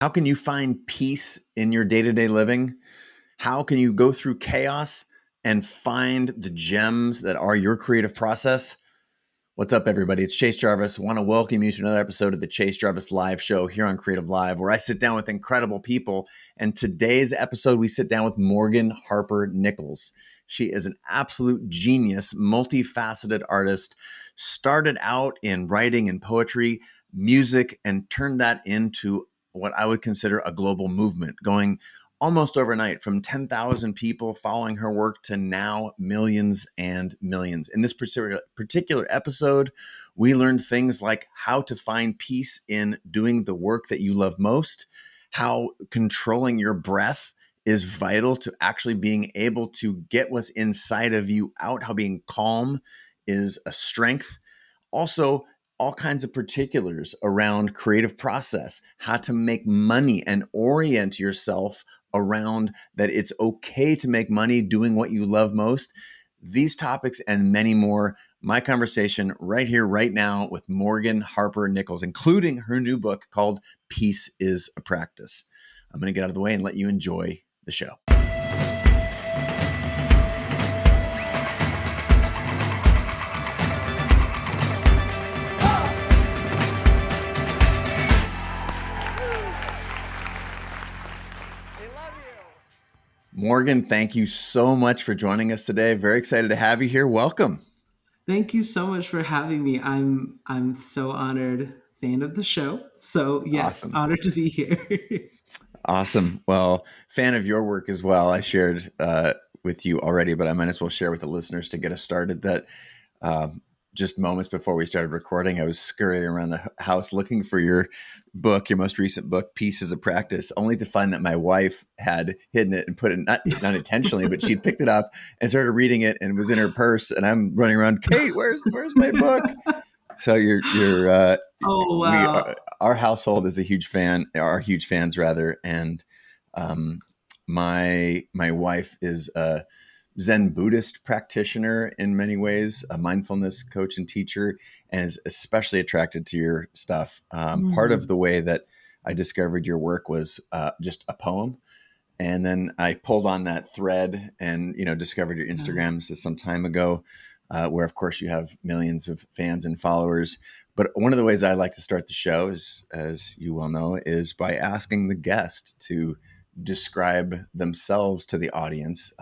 How can you find peace in your day-to-day living? How can you go through chaos and find the gems that are your creative process? What's up, everybody? It's Chase Jarvis. I want to welcome you to another episode of the Chase Jarvis Live Show here on Creative Live, where I sit down with incredible people. And today's episode, we sit down with Morgan Harper Nichols. She is an absolute genius, multifaceted artist, started out in writing and poetry, music, and turned that into what I would consider a global movement, going almost overnight from 10,000 people following her work to now millions and millions. In this particular episode, we learned things like how to find peace in doing the work that you love most, how controlling your breath is vital to actually being able to get what's inside of you out, how being calm is a strength. Also, all kinds of particulars around creative process, how to make money and orient yourself around that it's okay to make money doing what you love most. These topics and many more, my conversation right here, right now with Morgan Harper Nichols, including her new book called Peace is a Practice. I'm going to get out of the way and let you enjoy the show. Morgan, thank you so much for joining us today. Very excited to have you here. Welcome. Thank you so much for having me. I'm so honored. Fan of the show. So yes, Awesome. honored to be here. Awesome. Well, fan of your work as well. I shared with you already, but I might as well share with the listeners to get us started that just moments before we started recording, I was scurrying around the house looking for your book, your most recent book, Peace is a Practice, only to find that my wife had hidden it and put it, not intentionally, but she'd picked it up and started reading it and it was in her purse. And I'm running around, Kate, where's my book? So Oh wow. our household is a huge fan, are huge fans rather. And my wife is a Zen Buddhist practitioner in many ways, a mindfulness coach and teacher, and is especially attracted to your stuff. Part of the way that I discovered your work was just a poem. And then I pulled on that thread and, discovered your Instagram some time ago, where, of course, you have millions of fans and followers. But one of the ways I like to start the show, is, as you well know, is by asking the guest to describe themselves to the audience,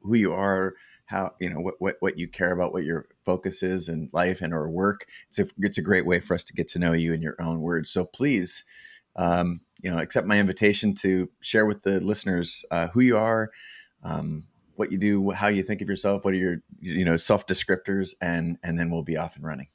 who you are, what you care about, what your focus is in life and or work. It's a great way for us to get to know you in your own words. So please, accept my invitation to share with the listeners who you are, what you do, how you think of yourself, what are your, self descriptors, and then we'll be off and running.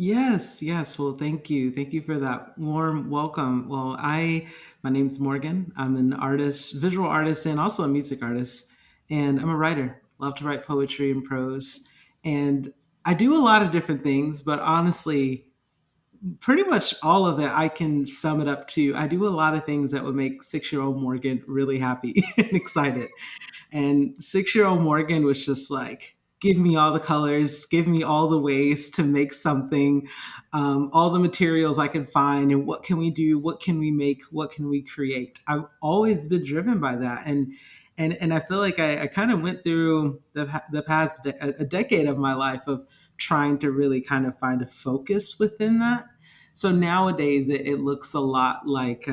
Yes. Well, thank you. Thank you for that warm welcome. Well, my name's Morgan. I'm an artist, visual artist, and also a music artist. And I'm a writer. Love to write poetry and prose. And I do a lot of different things, but honestly, pretty much all of it, I can sum it up to I do a lot of things that would make 6-year-old Morgan really happy and excited. And 6-year-old Morgan was just like, give me all the colors, give me all the ways to make something, all the materials I can find, and what can we do? What can we make? What can we create? I've always been driven by that. And I feel like I kind of went through the past a decade of my life of trying to really kind of find a focus within that. So nowadays it looks a lot like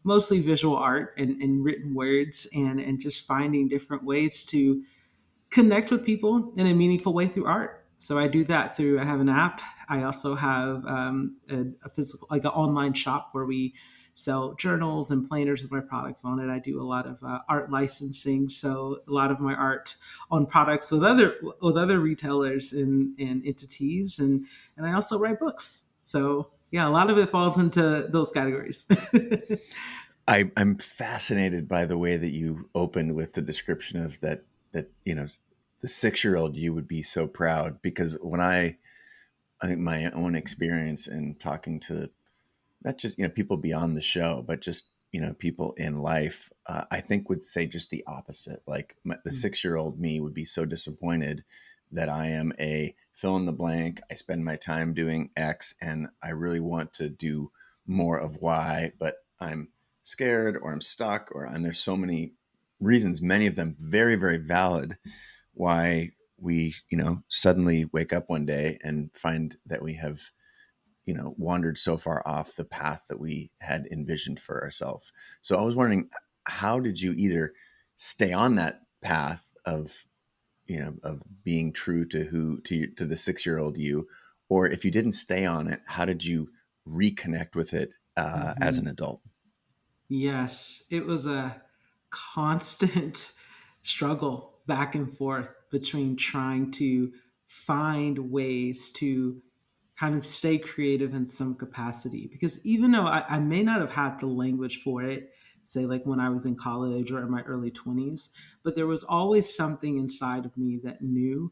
mostly visual art and written words and just finding different ways to connect with people in a meaningful way through art. So I do that through, I have an app. I also have a physical, like an online shop where we sell journals and planners with my products on it. I do a lot of art licensing. So a lot of my art on products with other retailers and entities. And I also write books. So yeah, a lot of it falls into those categories. I'm fascinated by the way that you opened with the description of that the 6-year-old you would be so proud, because when I think my own experience in talking to not just people beyond the show, but just people in life, I think would say just the opposite. Like the 6-year-old me would be so disappointed that I am a fill in the blank. I spend my time doing X, and I really want to do more of Y, but I'm scared or I'm stuck or and there's so many reasons, many of them very, very valid, why we, suddenly wake up one day and find that we have, wandered so far off the path that we had envisioned for ourselves. So I was wondering, how did you either stay on that path of, of being true to to the 6-year-old you, or if you didn't stay on it, how did you reconnect with it as an Mhm. adult? Yes, it was a constant struggle back and forth between trying to find ways to kind of stay creative in some capacity. Because even though I may not have had the language for it, say like when I was in college or in my early 20s, but there was always something inside of me that knew.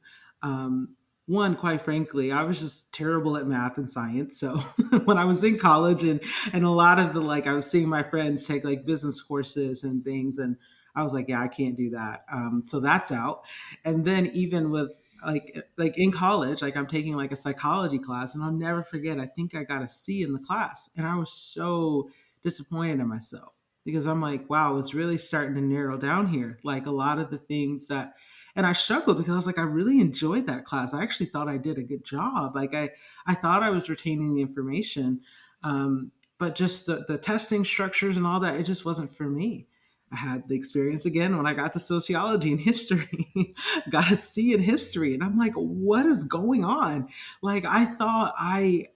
One, quite frankly, I was just terrible at math and science. So when I was in college and a lot of the like I was seeing my friends take like business courses and things, and I was like, yeah, I can't do that. So that's out. And then even with like in college, like I'm taking like a psychology class, and I'll never forget. I think I got a C in the class, and I was so disappointed in myself because I'm like, wow, it's really starting to narrow down here. Like a lot of the things that, and I struggled because I was like, I really enjoyed that class. I actually thought I did a good job. Like I thought I was retaining the information, but just the testing structures and all that, it just wasn't for me. I had the experience again when I got to sociology and history, got a C in history. And I'm like, what is going on? Like, I thought I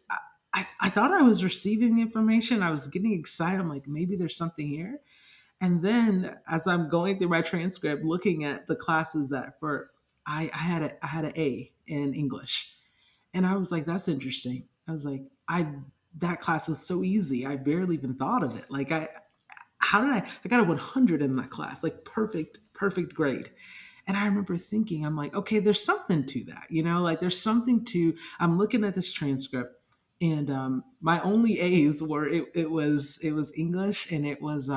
was receiving the information. I was getting excited. I'm like, maybe there's something here. And then as I'm going through my transcript, looking at the classes that for I had an A in English. And I was like, that's interesting. I was like, I that class was so easy. I barely even thought of it. Like how did I got a 100 in that class, like perfect grade. And I remember thinking, I'm like, okay, there's something to that, like there's something to, I'm looking at this transcript, and my only A's were it was English, and it was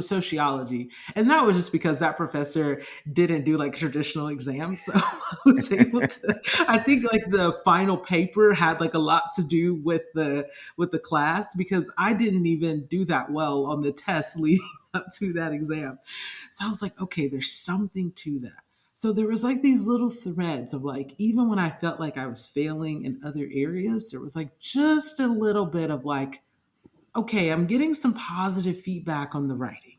sociology. And that was just because that professor didn't do like traditional exams. So I was able to, I think like the final paper had like a lot to do with the class because I didn't even do that well on the test leading up to that exam. So I was like, okay, there's something to that. So there was like these little threads of like, even when I felt like I was failing in other areas, there was like just a little bit of like, okay, I'm getting some positive feedback on the writing.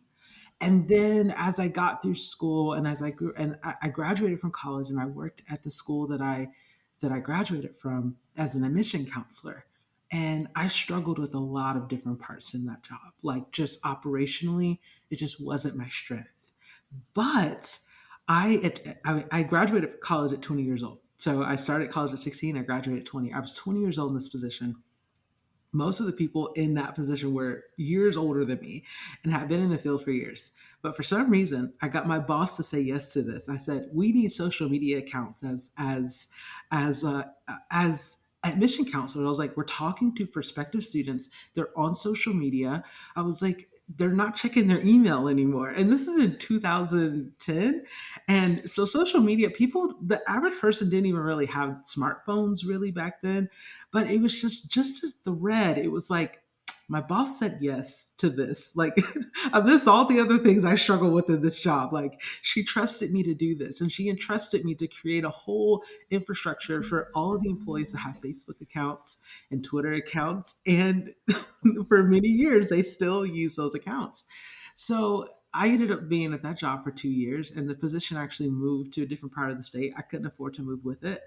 And then as I got through school and as I grew and I graduated from college and I worked at the school that I graduated from as an admission counselor. And I struggled with a lot of different parts in that job. Like just operationally, it just wasn't my strength. But I graduated from college at 20 years old. So I started college at 16. I graduated at 20. I was 20 years old in this position. Most of the people in that position were years older than me and had been in the field for years. But for some reason, I got my boss to say yes to this. I said, "We need social media accounts as admission counselors." I was like, "We're talking to prospective students. They're on social media." I was like, "They're not checking their email anymore." And this is in 2010. And so social media, people, the average person didn't even really have smartphones really back then, but it was just a thread. It was like my boss said yes to this. Like of this, all the other things I struggle with in this job. Like she trusted me to do this, and she entrusted me to create a whole infrastructure for all of the employees to have Facebook accounts and Twitter accounts. And for many years, they still use those accounts. So I ended up being at that job for 2 years, and the position actually moved to a different part of the state. I couldn't afford to move with it.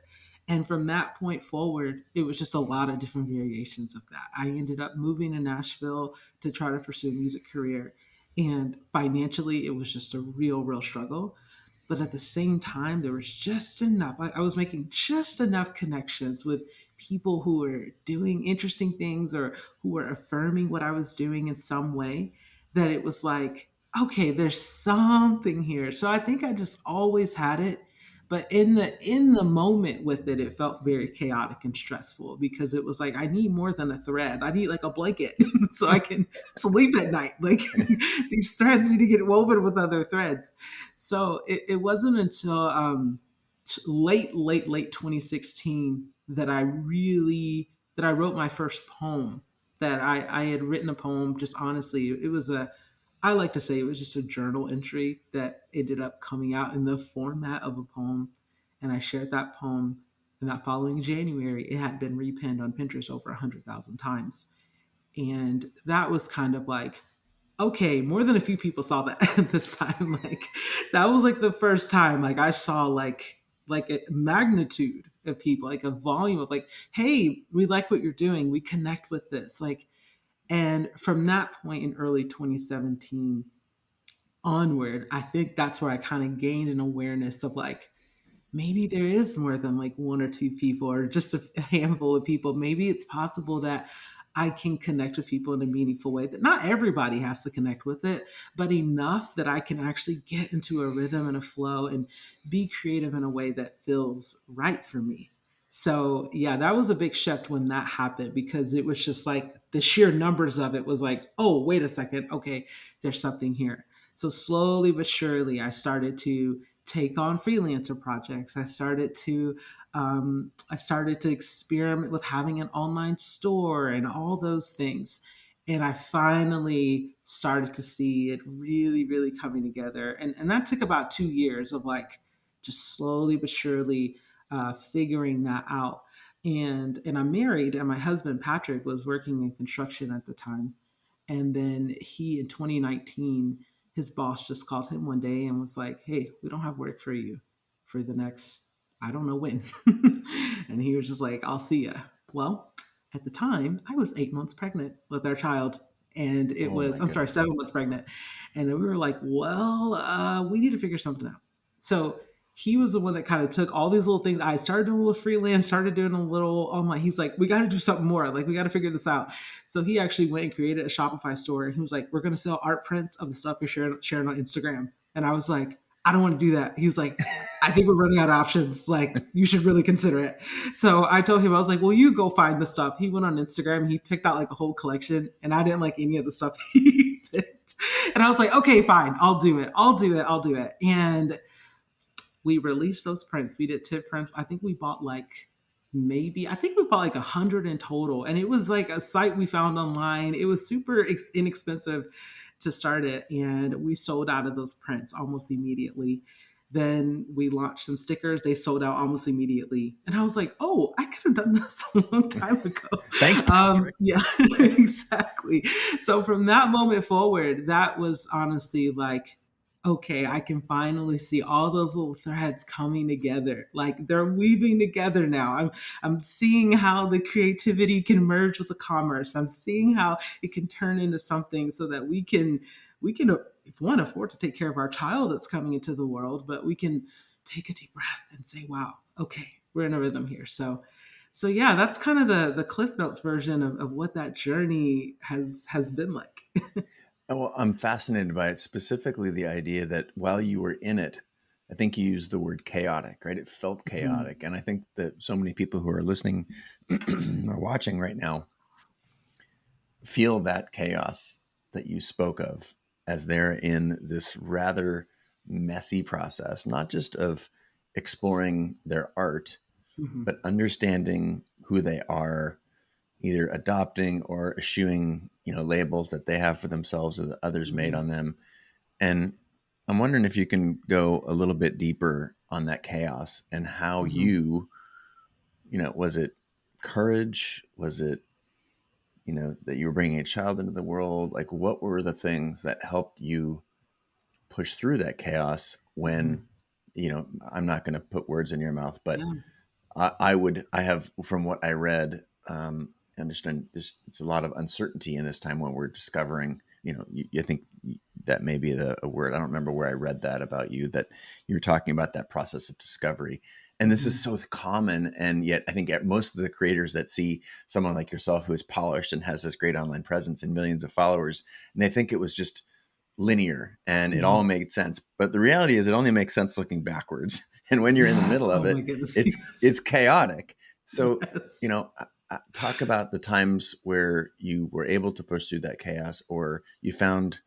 And from that point forward, it was just a lot of different variations of that. I ended up moving to Nashville to try to pursue a music career. And financially, it was just a real struggle. But at the same time, there was just enough. I was making just enough connections with people who were doing interesting things or who were affirming what I was doing in some way that it was like, okay, there's something here. So I think I just always had it, but in the moment with it, it felt very chaotic and stressful because it was like I need more than a thread. I need like a blanket so I can sleep at night. Like these threads need to get woven with other threads. So it wasn't until late 2016 that I wrote my first poem that I had written a poem. Just honestly, it was I like to say it was just a journal entry that ended up coming out in the format of a poem. And I shared that poem. And that following January, it had been repinned on Pinterest over 100,000 times. And that was kind of like, okay, more than a few people saw that at this time. Like that was like the first time like I saw like a magnitude of people, like a volume of like, hey, we like what you're doing. We connect with this. Like, and from that point in early 2017 onward, I think that's where I kind of gained an awareness of like, maybe there is more than like one or two people or just a handful of people. Maybe it's possible that I can connect with people in a meaningful way that not everybody has to connect with it, but enough that I can actually get into a rhythm and a flow and be creative in a way that feels right for me. So, yeah, that was a big shift when that happened because it was just like the sheer numbers of it was like, oh, wait a second. Okay, there's something here. So, slowly but surely, I started to take on freelancer projects. I started to experiment with having an online store and all those things. And I finally started to see it really, really coming together. And that took about 2 years of like just slowly but surely figuring that out. And I'm married, and my husband Patrick was working in construction at the time. And then he in 2019, his boss just called him one day and was like, "Hey, we don't have work for you for the next, I don't know when." And he was just like, "I'll see ya." Well, at the time, I was 8 months pregnant with our child. And it Oh was, my I'm sorry, goodness. 7 months pregnant. And then we were like, well, we need to figure something out. So he was the one that kind of took all these little things. I started doing a little freelance, started doing a little online. He's like, we got to do something more. Like, we got to figure this out. So he actually went and created a Shopify store. And he was like, we're going to sell art prints of the stuff you're sharing on Instagram. And I was like, I don't want to do that. He was like, I think we're running out of options. Like, you should really consider it. So I told him, I was like, well, you go find the stuff. He went on Instagram. He picked out like a whole collection. And I didn't like any of the stuff he picked. And I was like, okay, fine. I'll do it. I'll do it. I'll do it. And we released those prints. We did tip prints. I think we bought like I think we bought like 100 in total. And it was like a site we found online. It was super inexpensive to start it. And we sold out of those prints almost immediately. Then we launched some stickers. They sold out almost immediately. And I was like, oh, I could have done this a long time ago. Thanks, Patrick. Yeah, exactly. So from that moment forward, that was honestly like, okay, I can finally see all those little threads coming together. Like they're weaving together now. I'm seeing how the creativity can merge with the commerce. I'm seeing how it can turn into something so that we can if we want to afford to take care of our child that's coming into the world, but we can take a deep breath and say, wow, okay, we're in a rhythm here. So yeah, that's kind of the Cliff Notes version of what that journey has been like. Oh, well, I'm fascinated by it, specifically the idea that while you were in it, I think you used the word chaotic, right? It felt Mhm. chaotic. And I think that so many people who are listening or watching right now feel that chaos that you spoke of as they're in this rather messy process, not just of exploring their art, Mhm. but understanding who they are, either adopting or eschewing, labels that they have for themselves or that others made Mhm. on them. And I'm wondering if you can go a little bit deeper on that chaos and how Mhm. was it courage? Was it, that you were bringing a child into the world? Like, what were the things that helped you push through that chaos when, Mhm. I'm not going to put words in your mouth, but Yeah. I have, from what I read, understand just it's a lot of uncertainty in this time when we're discovering, you think that may be a word. I don't remember where I read that about you, that you were talking about that process of discovery. And this is Mhm. so common. And yet I think most of the creators that see someone like yourself who is polished and has this great online presence and millions of followers, and they think it was just linear and it all Mhm. made sense. But the reality is it only makes sense looking backwards. And when you're in the Yes. middle of Oh it, my goodness. it's Yes. it's chaotic. So, Yes. talk about the times where you were able to push through that chaos, or you found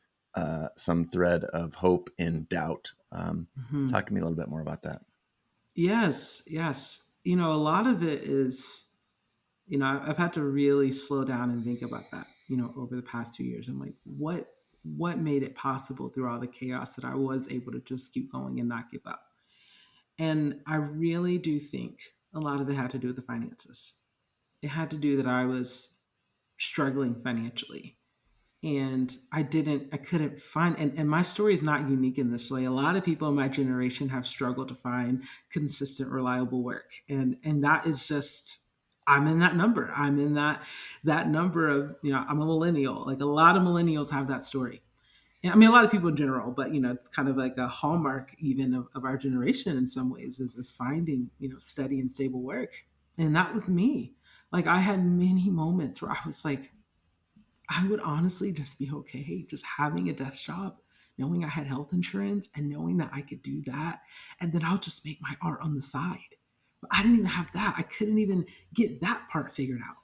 some thread of hope in doubt. Mhm. Talk to me a little bit more about that. Yes. Yes. A lot of it is. I've had to really slow down and think about that, over the past few years. I'm like, what made it possible through all the chaos that I was able to just keep going and not give up? And I really do think a lot of it had to do with the finances. It had to do that I was struggling financially, and I couldn't find, and my story is not unique in this way. A lot of people in my generation have struggled to find consistent, reliable work. And that is just, I'm in that number. I'm in that number of, I'm a millennial. Like, a lot of millennials have that story. And I mean, a lot of people in general, but it's kind of like a hallmark even of our generation in some ways, is finding, steady and stable work. And that was me. Like, I had many moments where I was like, I would honestly just be okay just having a desk job, knowing I had health insurance and knowing that I could do that. And then I'll just make my art on the side. But I didn't even have that. I couldn't even get that part figured out.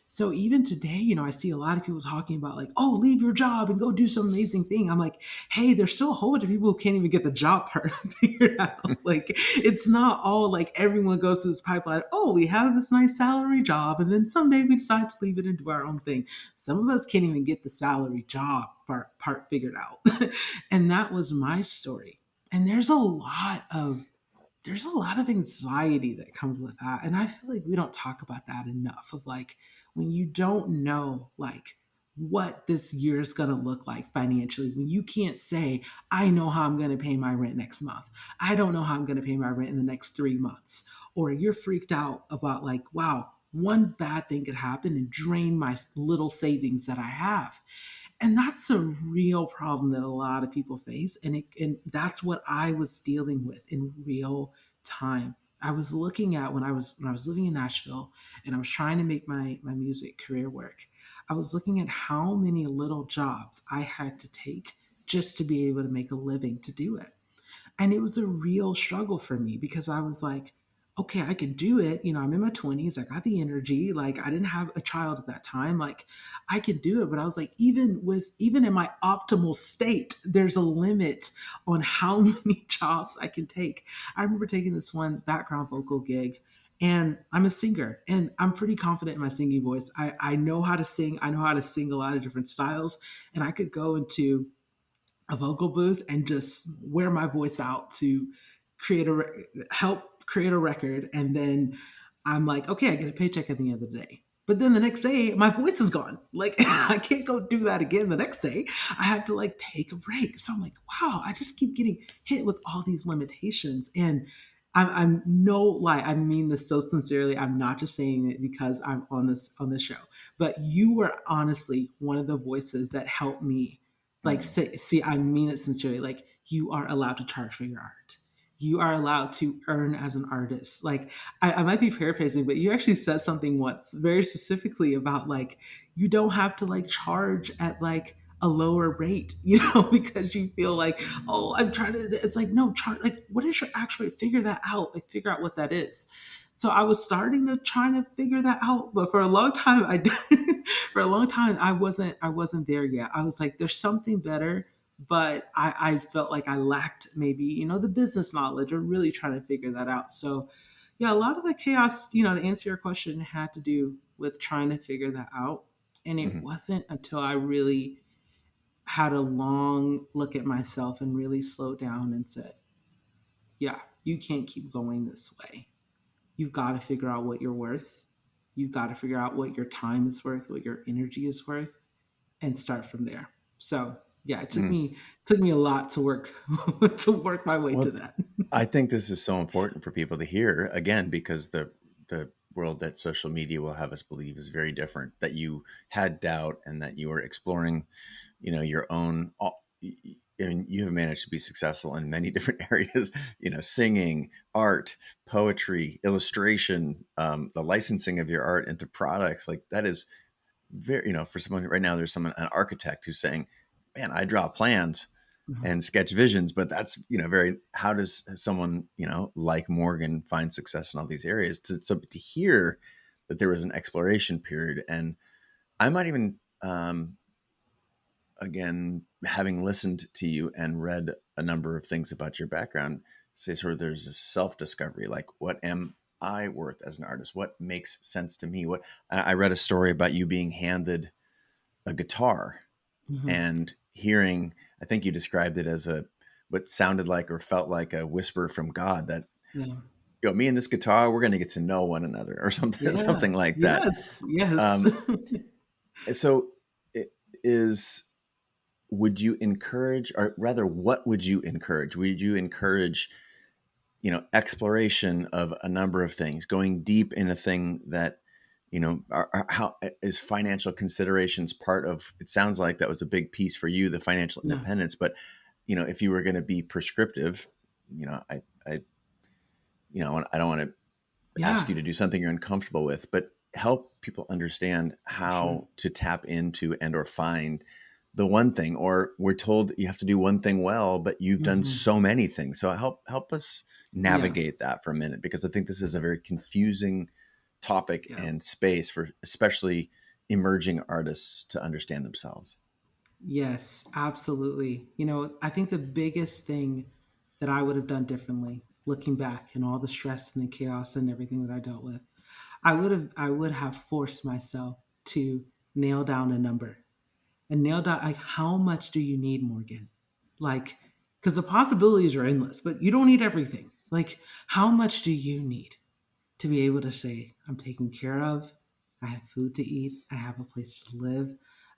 So even today, I see a lot of people talking about, like, oh, leave your job and go do some amazing thing. I'm like, hey, there's still a whole bunch of people who can't even get the job part figured out. Like, it's not all like everyone goes through this pipeline. Oh, we have this nice salary job, and then someday we decide to leave it and do our own thing. Some of us can't even get the salary job part figured out. And that was my story. And there's a lot of anxiety that comes with that. And I feel like we don't talk about that enough, of like, when you don't know, like, what this year is going to look like financially, when you can't say, I know how I'm going to pay my rent next month. I don't know how I'm going to pay my rent in the next 3 months. Or you're freaked out about, like, wow, one bad thing could happen and drain my little savings that I have. And that's a real problem that a lot of people face. And that's what I was dealing with in real time. I was looking at, when I was living in Nashville and I was trying to make my music career work. I was looking at how many little jobs I had to take just to be able to make a living to do it. And it was a real struggle for me because I was like, okay, I can do it. I'm in my 20s. I got the energy. Like, I didn't have a child at that time. Like, I can do it. But I was like, even in my optimal state, there's a limit on how many jobs I can take. I remember taking this one background vocal gig, and I'm a singer and I'm pretty confident in my singing voice. I know how to sing. I know how to sing a lot of different styles. And I could go into a vocal booth and just wear my voice out to help create a record. And then I'm like, okay, I get a paycheck at the end of the day. But then the next day, my voice is gone. Like, I can't go do that again the next day. I have to, like, take a break. So I'm like, wow, I just keep getting hit with all these limitations. And I'm no lie. I mean this so sincerely. I'm not just saying it because I'm on this show. But you were honestly one of the voices that helped me, like, Mm. see, I mean it sincerely. Like, you are allowed to charge for your art. You are allowed to earn as an artist. Like, I might be paraphrasing, but you actually said something once very specifically about, like, you don't have to, like, charge at, like, a lower rate, because you feel like, oh, I'm trying to. It's like, no, charge. Like, what is your actual, figure that out? Like, figure out what that is. So I was starting to try to figure that out, but for a long time, for a long time, I wasn't there yet. I was like, there's something better, but I felt like I lacked, maybe, the business knowledge, or really trying to figure that out. So yeah, a lot of the chaos, to answer your question, had to do with trying to figure that out. And it Mhm. wasn't until I really had a long look at myself and really slowed down and said, yeah, you can't keep going this way. You've got to figure out what you're worth. You've got to figure out what your time is worth, what your energy is worth, and start from there. So yeah, it took Mm. me took me a lot to work to work my way to Well, that. I think this is so important for people to hear again because the world that social media will have us believe is very different. That you had doubt and that you were exploring, your own. I mean, you have managed to be successful in many different areas. Singing, art, poetry, illustration, the licensing of your art into products. Like that is very. For someone right now, there's someone an architect who's saying, "Man, I draw plans." Mhm. And sketch visions, but that's very. How does someone like Morgan find success in all these areas? To hear that there was an exploration period, and I might even again, having listened to you and read a number of things about your background, say sort of there's a self discovery, like what am I worth as an artist? What makes sense to me? What I read a story about you being handed a guitar Hmm. and hearing, I think you described it as a what sounded like or felt like a whisper from God that, Yeah. me and this guitar, we're going to get to know one another or something, Yeah. something like that. Yes. Yes. Um, so it is, would you encourage, or rather, what would you encourage? Would you encourage, exploration of a number of things, going deep in a thing that, how is financial considerations part of, it sounds like that was a big piece for you, the financial Yeah. independence, but, if you were going to be prescriptive, I, I don't want to ask Yeah. you to do something you're uncomfortable with, but help people understand For sure. how to tap into and or find the one thing. Or we're told you have to do one thing well, but you've done Hmm. so many things. So help us Yeah. navigate that for a minute, because I think this is a very confusing topic Yeah. and space for especially emerging artists to understand themselves. Yes, absolutely. I think the biggest thing that I would have done differently, looking back and all the stress and the chaos and everything that I dealt with, I would have forced myself to nail down a number and nail down like how much do you need, Morgan? Like, because the possibilities are endless, but you don't need everything. Like, how much do you need to be able to say, I'm taken care of, I have food to eat, I have a place to live,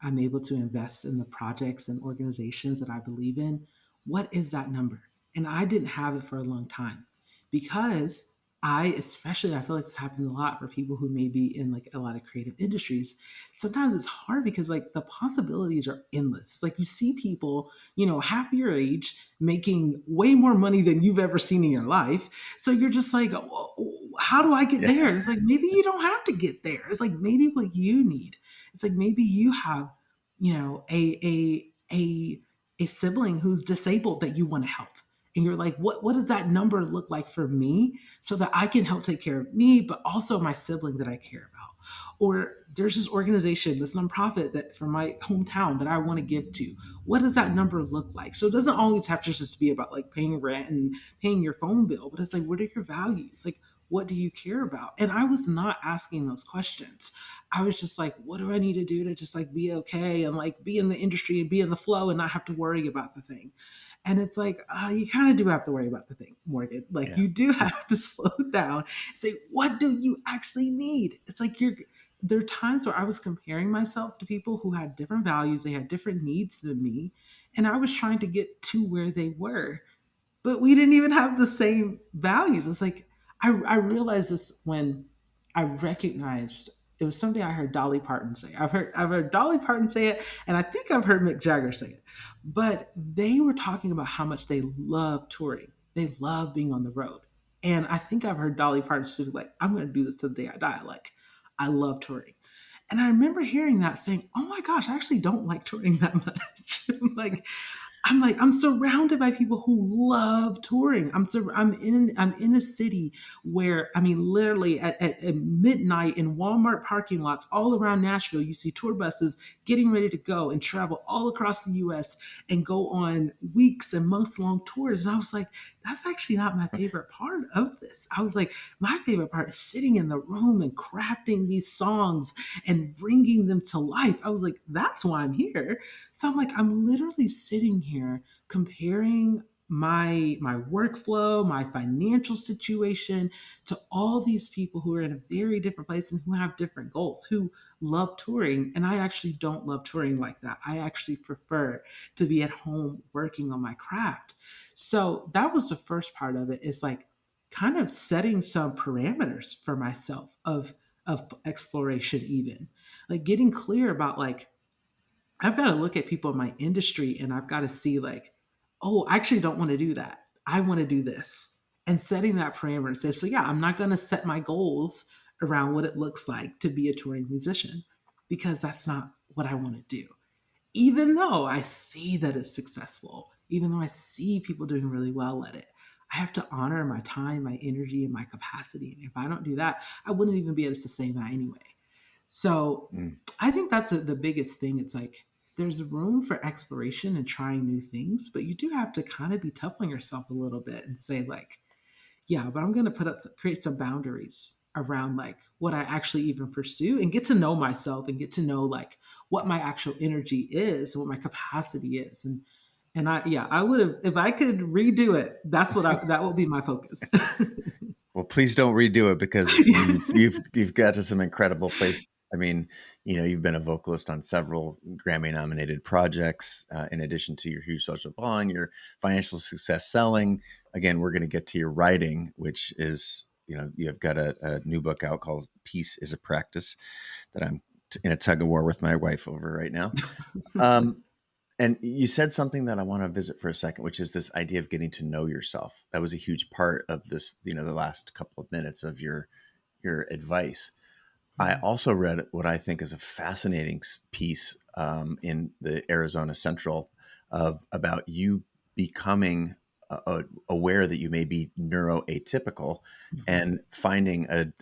I'm able to invest in the projects and organizations that I believe in? What is that number? And I didn't have it for a long time because especially, I feel like this happens a lot for people who may be in like a lot of creative industries. Sometimes it's hard because like the possibilities are endless. It's like you see people, half your age making way more money than you've ever seen in your life. So you're just like, how do I get Yeah. there? It's like maybe you don't have to get there. It's like maybe what you need. It's like maybe you have, a sibling who's disabled that you want to help. And you're like, what does that number look like for me so that I can help take care of me, but also my sibling that I care about? Or there's this organization, this nonprofit that from my hometown that I want to give to. What does that number look like? So it doesn't always have to just be about like paying rent and paying your phone bill, but it's like, what are your values? Like, what do you care about? And I was not asking those questions. I was just like, what do I need to do to just like be okay and like be in the industry and be in the flow and not have to worry about the thing? And it's like, you kind of do have to worry about the thing, Morgan. Like, Yeah. you do have to slow down and say, what do you actually need? It's like there are times where I was comparing myself to people who had different values, they had different needs than me, and I was trying to get to where they were, but we didn't even have the same values. It's like I realized this when I recognized it was something I heard Dolly Parton say. I've heard Dolly Parton say it, and I think I've heard Mick Jagger say it. But they were talking about how much they love touring. They love being on the road. And I think I've heard Dolly Parton say, like, I'm gonna do this till the day I die. Like, I love touring. And I remember hearing that saying, oh my gosh, I actually don't like touring that much. I'm surrounded by people who love touring. I'm in a city where I mean literally at midnight in Walmart parking lots all around Nashville, you see tour buses getting ready to go and travel all across the US and go on weeks and months long tours. And I was like, that's actually not my favorite part of this. I was like, my favorite part is sitting in the room and crafting these songs and bringing them to life. I was like, that's why I'm here. So I'm like, I'm literally sitting here comparing my workflow, my financial situation to all these people who are in a very different place and who have different goals, who love touring. And I actually don't love touring like that. I actually prefer to be at home working on my craft. So that was the first part of it, is like kind of setting some parameters for myself of exploration, even like getting clear about like I've got to look at people in my industry and I've got to see like, oh, I actually don't want to do that. I want to do this. And setting that parameter and say, so yeah, I'm not going to set my goals around what it looks like to be a touring musician because that's not what I want to do. Even though I see that it's successful, even though I see people doing really well at it, I have to honor my time, my energy, and my capacity. And if I don't do that, I wouldn't even be able to sustain that anyway. So Mm. I think that's the biggest thing. It's like there's room for exploration and trying new things, but you do have to kind of be tough on yourself a little bit and say, like, yeah, but I'm going to create some boundaries around like what I actually even pursue and get to know myself and get to know like what my actual energy is and what my capacity is. And I would have, if I could redo it, that will be my focus. Well, please don't redo it because Yeah. you've got to some incredible place. I mean, you've been a vocalist on several Grammy-nominated projects, in addition to your huge social following, your financial success selling. Again, we're going to get to your writing, which is, you've got a new book out called "Peace is a Practice" that I'm in a tug of war with my wife over right now. Um, and you said something that I want to visit for a second, which is this idea of getting to know yourself. That was a huge part of this, the last couple of minutes of your advice. I Mhm. also read what I think is a fascinating piece, in the Arizona Central of about you becoming aware that you may be neuroatypical Mhm. and finding an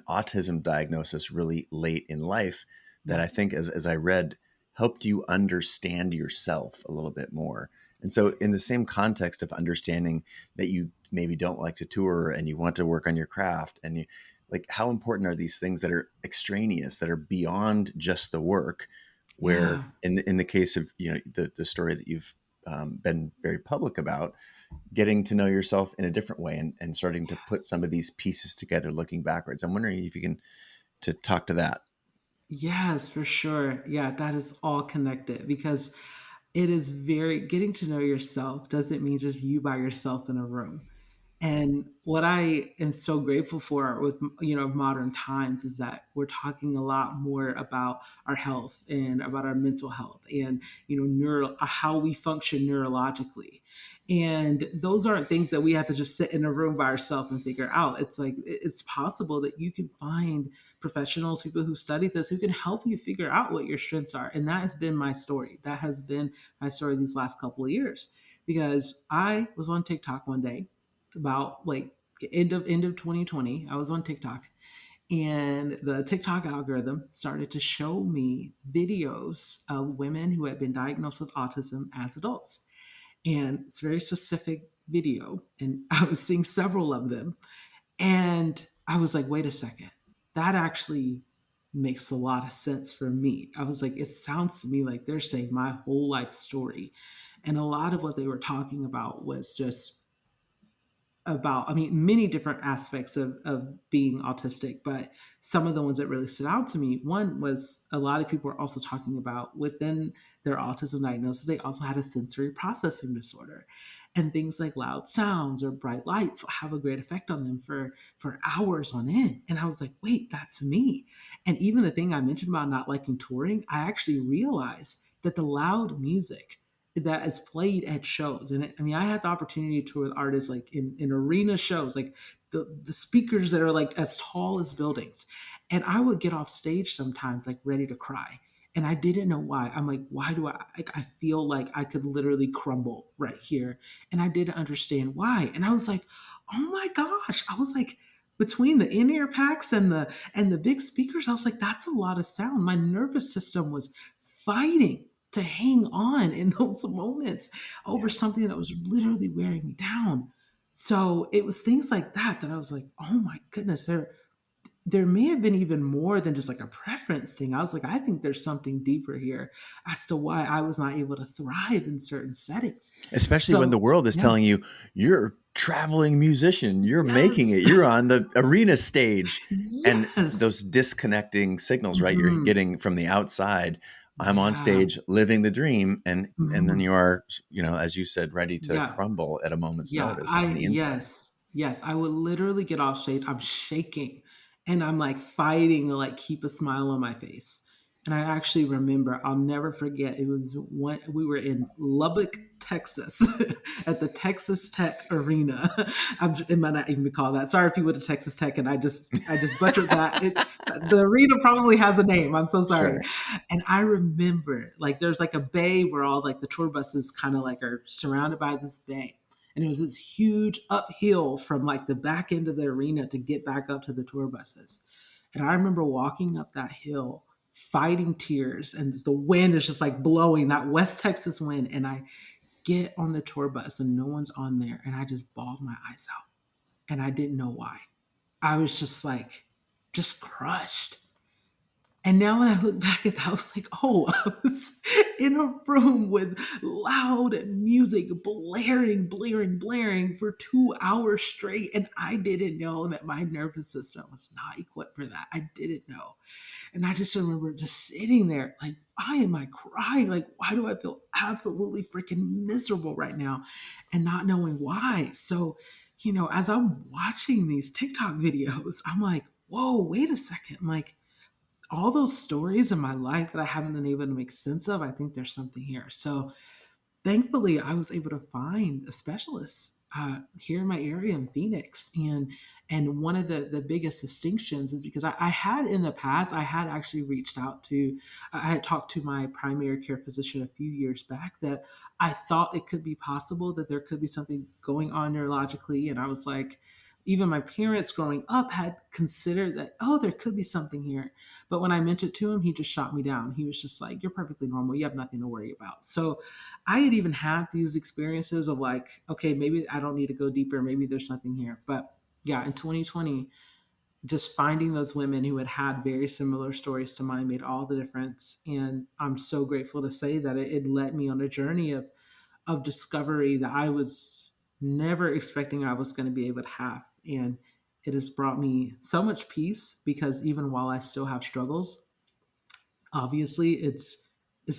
autism diagnosis really late in life that Yeah. I think, as I read, helped you understand yourself a little bit more. And so, in the same context of understanding that you maybe don't like to tour and you want to work on your craft, and you like, how important are these things that are extraneous, that are beyond just the work, where Yeah. in the case of the story that you've been very public about, getting to know yourself in a different way, and starting to put some of these pieces together looking backwards. I'm wondering if you can to talk to that. Yes, for sure. Yeah, that is all connected because it is very getting to know yourself doesn't mean just you by yourself in a room. And what I am so grateful for with modern times is that we're talking a lot more about our health and about our mental health and how we function neurologically. And those aren't things that we have to just sit in a room by ourselves and figure out. It's like it's possible that you can find professionals, people who study this, who can help you figure out what your strengths are. And that has been my story. That has been my story these last couple of years because I was on TikTok one day about like end of 2020. I was on TikTok and the TikTok algorithm started to show me videos of women who had been diagnosed with autism as adults. And it's a very specific video and I was seeing several of them and I was like, wait a second, that actually makes a lot of sense for me. I was like, it sounds to me like they're saying my whole life story. And a lot of what they were talking about was just about, I mean, many different aspects of being autistic, but some of the ones that really stood out to me, one was a lot of people were also talking about within their autism diagnosis, they also had a sensory processing disorder. And things like loud sounds or bright lights will have a great effect on them for hours on end. And I was like, wait, that's me. And even the thing I mentioned about not liking touring, I actually realized that the loud music that is played at shows. And I mean, I had the opportunity to tour with artists like in arena shows, like the speakers that are like as tall as buildings. And I would get off stage sometimes like ready to cry. And I didn't know why. I'm like, why do I feel like I could literally crumble right here. And I didn't understand why. And I was like, oh my gosh. I was like, between the in-ear packs and the big speakers, I was like, that's a lot of sound. My nervous system was fighting to hang on in those moments over Yeah. something that was literally wearing me down. So it was things like that that I was like, oh my goodness, there may have been even more than just like a preference thing. I was like, I think there's something deeper here as to why I was not able to thrive in certain settings. Especially when the So world is yeah, telling you you're a traveling musician, you're making yes, it, you're on the arena stage, and yes, those disconnecting signals, right? You're mhm, getting from the outside. I'm on yeah, stage living the dream, and then mhm, you are, as you said, ready to yeah. crumble at a moment's Yeah, notice I on the inside. yes, yes, I would literally get off stage, I'm shaking, and I'm, like, fighting to, like, keep a smile on my face, and I actually remember, I'll never forget, it was when we were in Lubbock, Texas, at the Texas Tech Arena. It might not even be called that. Sorry if you went to Texas Tech and I just butchered that. The arena probably has a name, I'm so sorry. Sure. And I remember, like, there's, like, a bay where all, like, the tour buses kinda, like, are surrounded by this bay, and it was this huge uphill from like the back end of the arena to get back up to the tour buses. And I remember walking up that hill, fighting tears, and the wind is just like blowing that West Texas wind. And I get on the tour bus and no one's on there, and I just bawled my eyes out. and I didn't know why. I was just like, just crushed. And now when I look back at that, I was like, oh, I was in a room with loud music blaring, blaring, blaring for 2 hours straight. And I didn't know that my nervous system was not equipped for that. I didn't know. And I just remember just sitting there, like, why am I crying? Like, why do I feel absolutely freaking miserable right now and not knowing why? So, as I'm watching these TikTok videos, I'm like, whoa, wait a second. I'm like, all those stories in my life that I haven't been able to make sense of, I think there's something here. So thankfully, I was able to find a specialist here in my area in Phoenix, and one of the biggest distinctions is because I had in the past I had actually reached out to I had talked to my primary care physician a few years back that I thought it could be possible that there could be something going on neurologically, and I was like. Even my parents growing up had considered that, oh, there could be something here. But when I mentioned it to him, he just shot me down. He was just like, you're perfectly normal. You have nothing to worry about. So I had even had these experiences of like, okay, maybe I don't need to go deeper. Maybe there's nothing here. But yeah, in 2020, just finding those women who had had very similar stories to mine made all the difference. And I'm so grateful to say that it led me on a journey of discovery that I was never expecting I was going to be able to have. And it has brought me so much peace because even while I still have struggles, obviously it's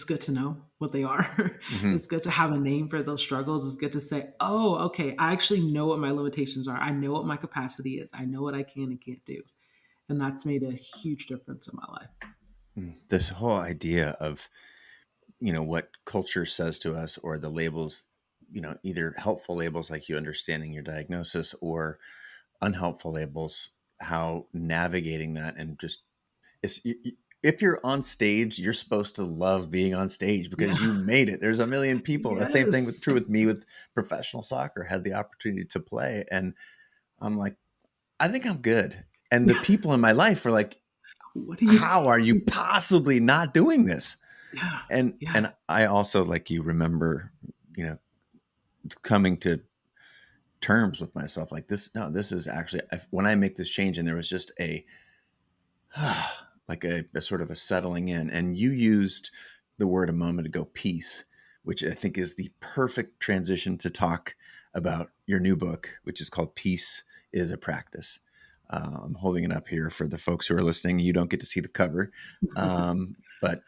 good to know what they are. Hmm. It's good to have a name for those struggles. It's good to say, oh, okay, I actually know what my limitations are. I know what my capacity is. I know what I can and can't do. And that's made a huge difference in my life. This whole idea of, what culture says to us, or the labels, either helpful labels like you understanding your diagnosis, or unhelpful labels, how navigating that, and just it's, if you're on stage, you're supposed to love being on stage Yeah. because you made it. There's a million people. The same thing Yes. true with me with professional soccer. Had the opportunity to play, and I'm like, I think I'm good. And the people in my life are like, What do you how are you possibly not doing this? Yeah. And Yeah. and I also, like, you remember, you know, coming to terms with myself like this. No, this is actually, when I make this change, and there was just a like a sort of a settling in. And you used the word a moment ago, peace, which I think is the perfect transition to talk about your new book, which is called Peace is a Practice. I'm holding it up here for the folks who are listening. You don't get to see the cover. But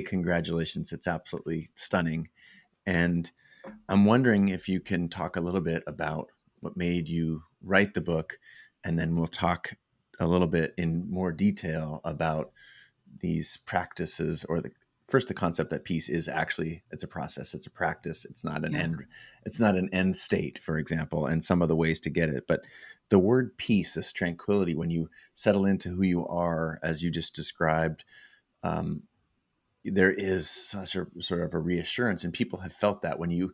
congratulations. It's absolutely stunning. And I'm wondering if you can talk a little bit about what made you write the book, and then we'll talk a little bit in more detail about these practices, or the concept that peace is actually, it's a process, it's a practice, it's not an Yeah. end, it's not an end state, for example, and some of the ways to get it. But the word peace, this tranquility, when you settle into who you are, as you just described, um, there is sort of a reassurance, and people have felt that when you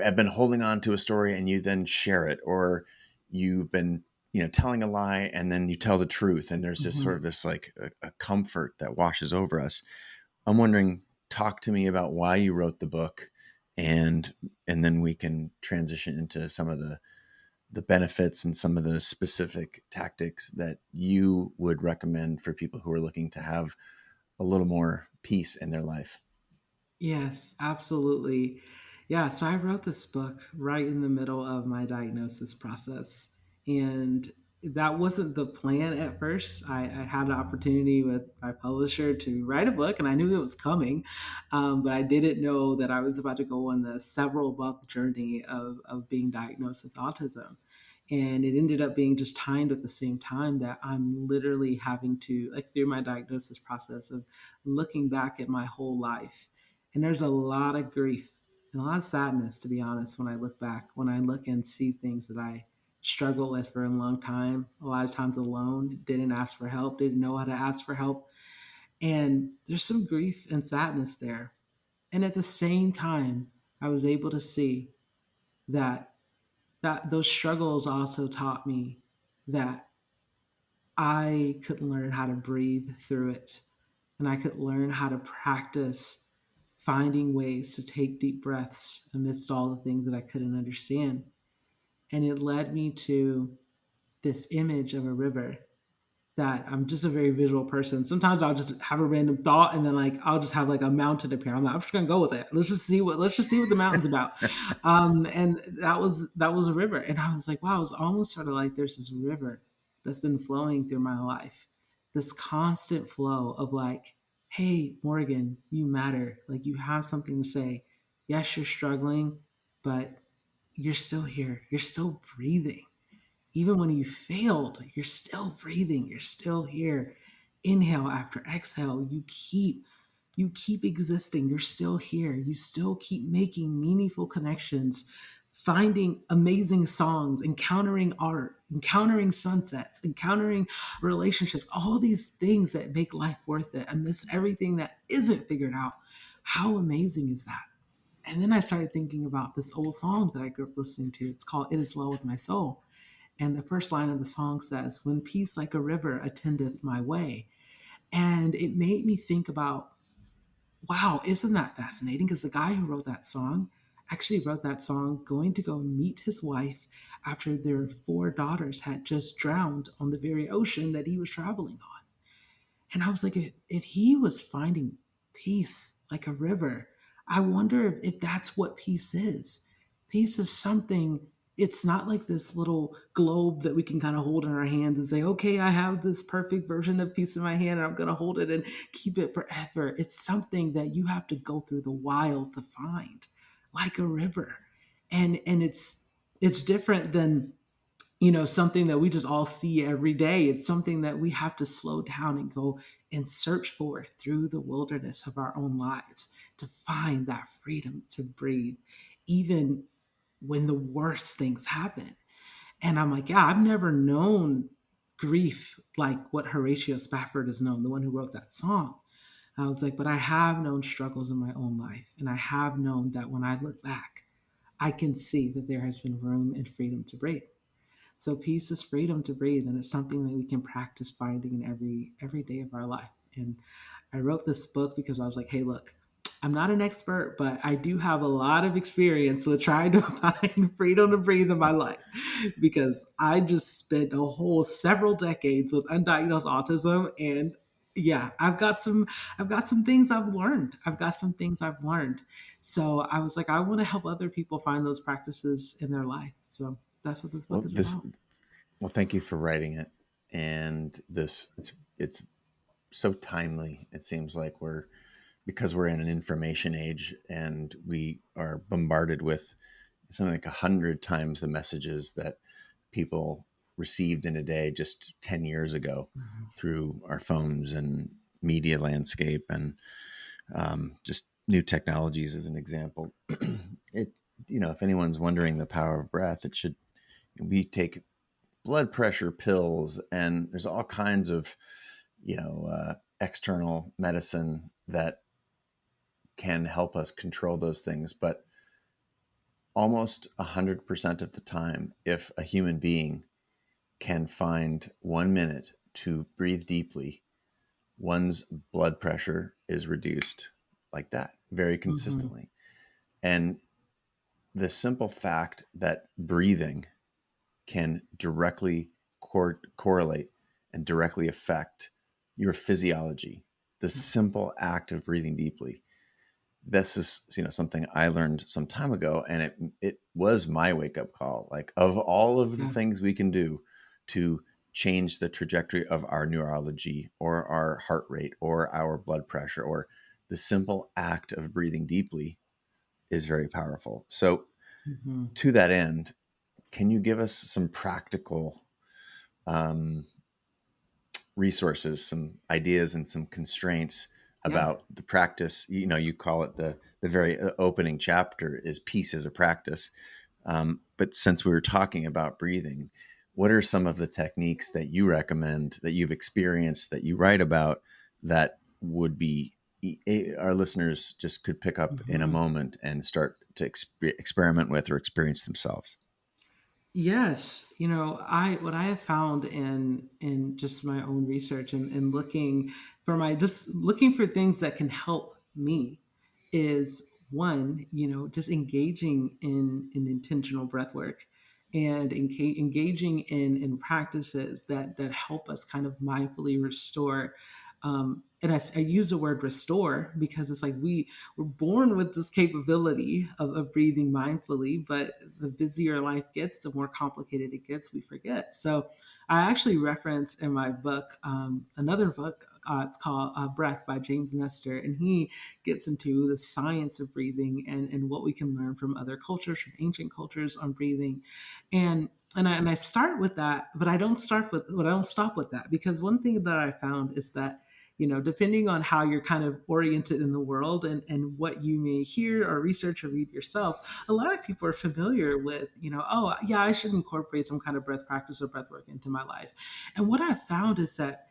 have been holding on to a story and you then share it, or you've been, telling a lie and then you tell the truth, and there's just sort of Mhm. this, like, a comfort that washes over us. I'm wondering, talk to me about why you wrote the book, and then we can transition into some of the benefits and some of the specific tactics that you would recommend for people who are looking to have a little more peace in their life. Yes, absolutely. Yeah, so I wrote this book right in the middle of my diagnosis process. And that wasn't the plan at first. I had an opportunity with my publisher to write a book, and I knew it was coming, but I didn't know that I was about to go on the several month journey of being diagnosed with autism. And it ended up being just timed at the same time that I'm literally having to, like, through my diagnosis process of looking back at my whole life, and there's a lot of grief and a lot of sadness, to be honest, when I look back, when I look and see things that I struggled with for a long time, a lot of times alone, didn't ask for help, didn't know how to ask for help. And there's some grief and sadness there. And at the same time, I was able to see that those struggles also taught me that I could learn how to breathe through it, and I could learn how to practice finding ways to take deep breaths amidst all the things that I couldn't understand. And it led me to this image of a river that I'm just a very visual person. Sometimes I'll just have a random thought and then like I'll just have like a mountain appear. I'm like, I'm just gonna go with it. Let's just see what the mountain's about. And that was a river. And I was like, wow, it's almost sort of like there's this river that's been flowing through my life. This constant flow of like, hey, Morgan, you matter. Like you have something to say. Yes, you're struggling, but you're still here. You're still breathing. Even when you failed, you're still breathing, you're still here. Inhale after exhale, you keep existing, you're still here. You still keep making meaningful connections, finding amazing songs, encountering art, encountering sunsets, encountering relationships, all these things that make life worth it amidst everything that isn't figured out. How amazing is that? And then I started thinking about this old song that I grew up listening to. It's called It Is Well With My Soul. And the first line of the song says, "When peace like a river attendeth my way." And it made me think about, wow, isn't that fascinating? Because the guy who wrote that song actually wrote that song going to go meet his wife after their four daughters had just drowned on the very ocean that he was traveling on. And I was like, if he was finding peace like a river, I wonder if that's what peace is. Peace is something, it's not like this little globe that we can kind of hold in our hands and say, okay, I have this perfect version of peace in my hand and I'm going to hold it and keep it forever. It's something that you have to go through the wild to find, like a river. And it's different than something that we just all see every day. It's something that we have to slow down and go and search for through the wilderness of our own lives to find that freedom to breathe, even when the worst things happen. And I'm like, yeah, I've never known grief like what Horatio Spafford has known, the one who wrote that song. I was like, but I have known struggles in my own life. And I have known that when I look back, I can see that there has been room and freedom to breathe. So peace is freedom to breathe, and it's something that we can practice finding in every day of our life. And I wrote this book because I was like, hey, look, I'm not an expert, but I do have a lot of experience with trying to find freedom to breathe in my life because I just spent a whole several decades with undiagnosed autism. And yeah, I've got some things I've learned. I've got some things I've learned. So I was like, I want to help other people find those practices in their life. So that's what this Well, book is about. thank you for writing it. And it's so timely. It seems like because we're in an information age and we are bombarded with something like 100 times the messages that people received in a day just 10 years ago Mhm. through our phones and media landscape and just new technologies as an example. it if anyone's wondering the power of breath, it should we take blood pressure pills and there's all kinds of external medicine that can help us control those things. But almost 100% of the time, if a human being can find 1 minute to breathe deeply, one's blood pressure is reduced like that very Mhm. consistently. And the simple fact that breathing can directly correlate and directly affect your physiology, the simple act of breathing deeply, this is something I learned some time ago, and it was my wake up call. Like, of all of the Yeah. things we can do to change the trajectory of our neurology or our heart rate or our blood pressure, or the simple act of breathing deeply is very powerful. So Mhm. to that end, can you give us some practical um, resources, some ideas, and some constraints Yeah. about the practice? You call it the very opening chapter is peace as a practice. But since we were talking about breathing, what are some of the techniques that you recommend, that you've experienced, that you write about, that would be our listeners just could pick up in a Mhm. moment and start to experiment with or experience themselves? Yes, I what I have found in just my own research and looking for things that can help me is one, just engaging in intentional breath work and engaging in practices that help us kind of mindfully restore. And I use the word restore because it's like we're born with this capability of breathing mindfully, but the busier life gets, the more complicated it gets, we forget. So I actually reference in my book another book. It's called Breath by James Nestor, and he gets into the science of breathing and what we can learn from other cultures, from ancient cultures on breathing. And I start with that, but I don't stop with that, because one thing that I found is that, depending on how you're kind of oriented in the world and what you may hear or research or read yourself, a lot of people are familiar with, oh, yeah, I should incorporate some kind of breath practice or breath work into my life. And what I found is that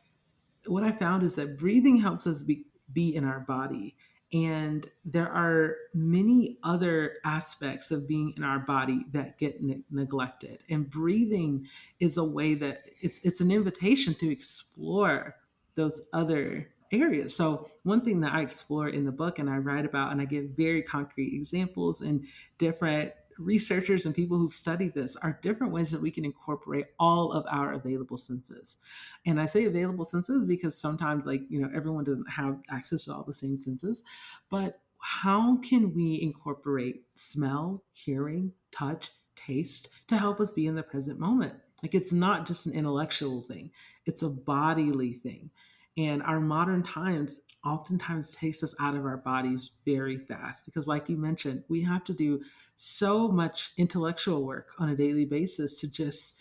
breathing helps us be in our body. And there are many other aspects of being in our body that get neglected. And breathing is a way that it's an invitation to explore those other areas. So one thing that I explore in the book and I write about, and I give very concrete examples, and different researchers and people who've studied this, are different ways that we can incorporate all of our available senses. And I say available senses because sometimes, like, everyone doesn't have access to all the same senses. But how can we incorporate smell, hearing, touch, taste to help us be in the present moment? Like, it's not just an intellectual thing, it's a bodily thing. And our modern times oftentimes takes us out of our bodies very fast because, like you mentioned, we have to do so much intellectual work on a daily basis to just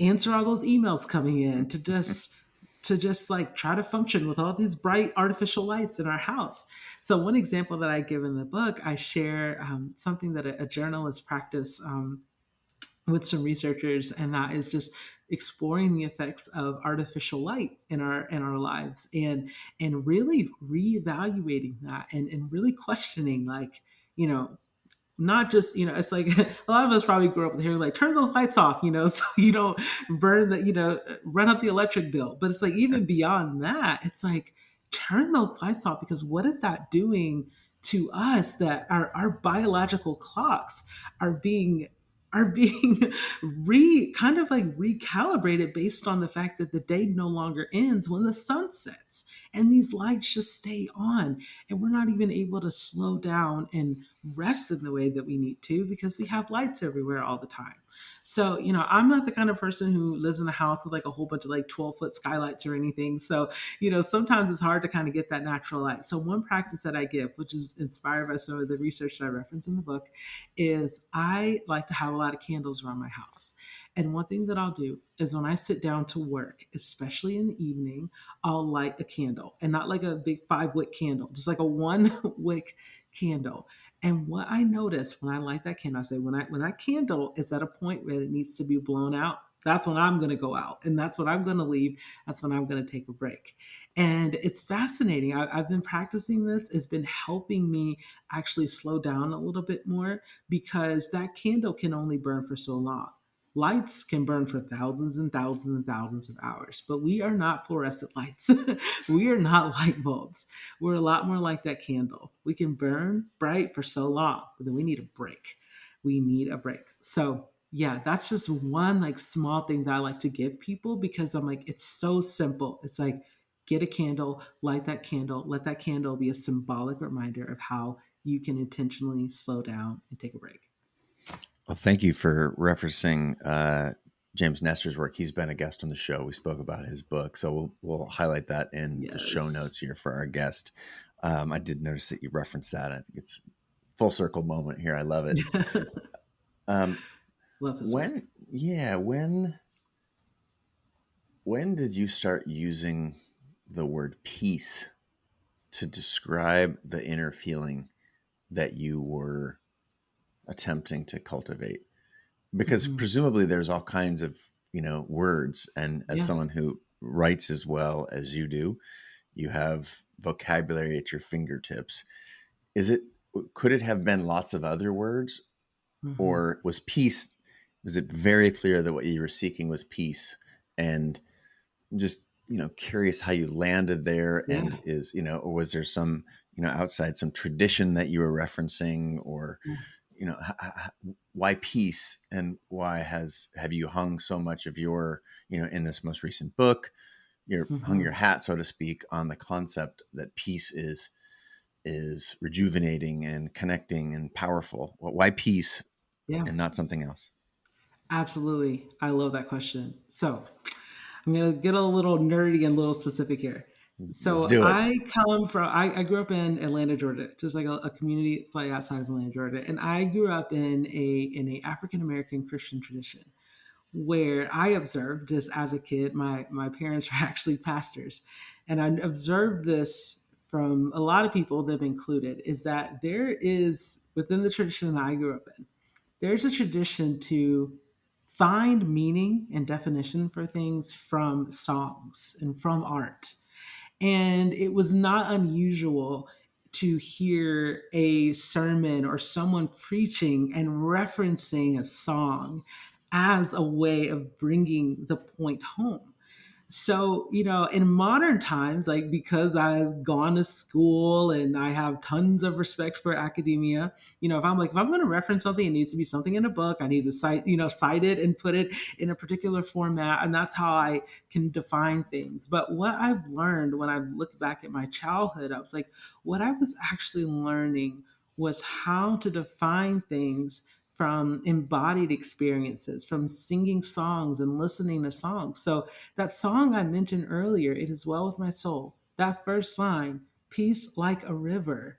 answer all those emails coming in, to just like try to function with all these bright artificial lights in our house. So one example that I give in the book, I share something that a journalist practiced with some researchers, and that is just exploring the effects of artificial light in our lives, and really reevaluating that, and really questioning, like, you know not just, it's like a lot of us probably grew up with hearing like, turn those lights off, so you don't burn run up the electric bill. But it's like, even beyond that, it's like, turn those lights off, because what is that doing to us, that our biological clocks are being kind of like recalibrated based on the fact that the day no longer ends when the sun sets, and these lights just stay on, and we're not even able to slow down and rest in the way that we need to, because we have lights everywhere all the time. So, I'm not the kind of person who lives in a house with like a whole bunch of like 12-foot skylights or anything. So, sometimes it's hard to kind of get that natural light. So one practice that I give, which is inspired by some of the research that I reference in the book, is I like to have a lot of candles around my house. And one thing that I'll do is, when I sit down to work, especially in the evening, I'll light a candle, and not like a big 5-wick candle, just like a 1-wick candle. And what I notice when I light that candle, I say, when that candle is at a point where it needs to be blown out, that's when I'm going to go out, and that's when I'm going to leave. That's when I'm going to take a break. And it's fascinating. I've been practicing this. It's been helping me actually slow down a little bit more, because that candle can only burn for so long. Lights can burn for thousands and thousands and thousands of hours, but we are not fluorescent lights. We are not light bulbs. We're a lot more like that candle. We can burn bright for so long, but then we need a break. We need a break. So, yeah, that's just one like small thing that I like to give people, because I'm like, it's so simple. It's like, get a candle, light that candle, let that candle be a symbolic reminder of how you can intentionally slow down and take a break. Well, thank you for referencing James Nestor's work. He's been a guest on the show. We spoke about his book, so we'll highlight that in the show Yes. notes here for our guest. I did notice that you referenced that. I think it's full circle moment here. I love it. Um, Love his work. when did you start using the word peace to describe the inner feeling that you were attempting to cultivate? Because Hmm. presumably there's all kinds of words, and as Yeah. someone who writes as well as you do, you have vocabulary at your fingertips. Is it Could it have been lots of other words, Hmm. or was it very clear that what you were seeking was peace? And I'm just curious how you landed there, Yeah. and or was there some outside, some tradition that you were referencing, or Yeah. why peace, and why have you hung so much of your, in this most recent book, you're hung your Mhm. hat, so to speak, on the concept that peace is rejuvenating and connecting and powerful. Well, why peace Yeah, and not something else? absolutely. I love that question. So I'm gonna get a little nerdy and a little specific here. Let's So do it. I grew up in Atlanta, Georgia, just like a community slightly outside of Atlanta, Georgia, and I grew up in a African American Christian tradition where I observed just as a kid, my parents are actually pastors, and I observed this from a lot of people, them included, is that there is within the tradition that I grew up in, there's a tradition to find meaning and definition for things from songs and from art. And it was not unusual to hear a sermon or someone preaching and referencing a song as a way of bringing the point home. So, in modern times, like because I've gone to school and I have tons of respect for academia, if I'm going to reference something, it needs to be something in a book. I need to cite it and put it in a particular format. And that's how I can define things. But what I've learned when I look back at my childhood, I was like, what I was actually learning was how to define things from embodied experiences, from singing songs and listening to songs. So that song I mentioned earlier, It Is Well With My Soul, that first line, peace like a river,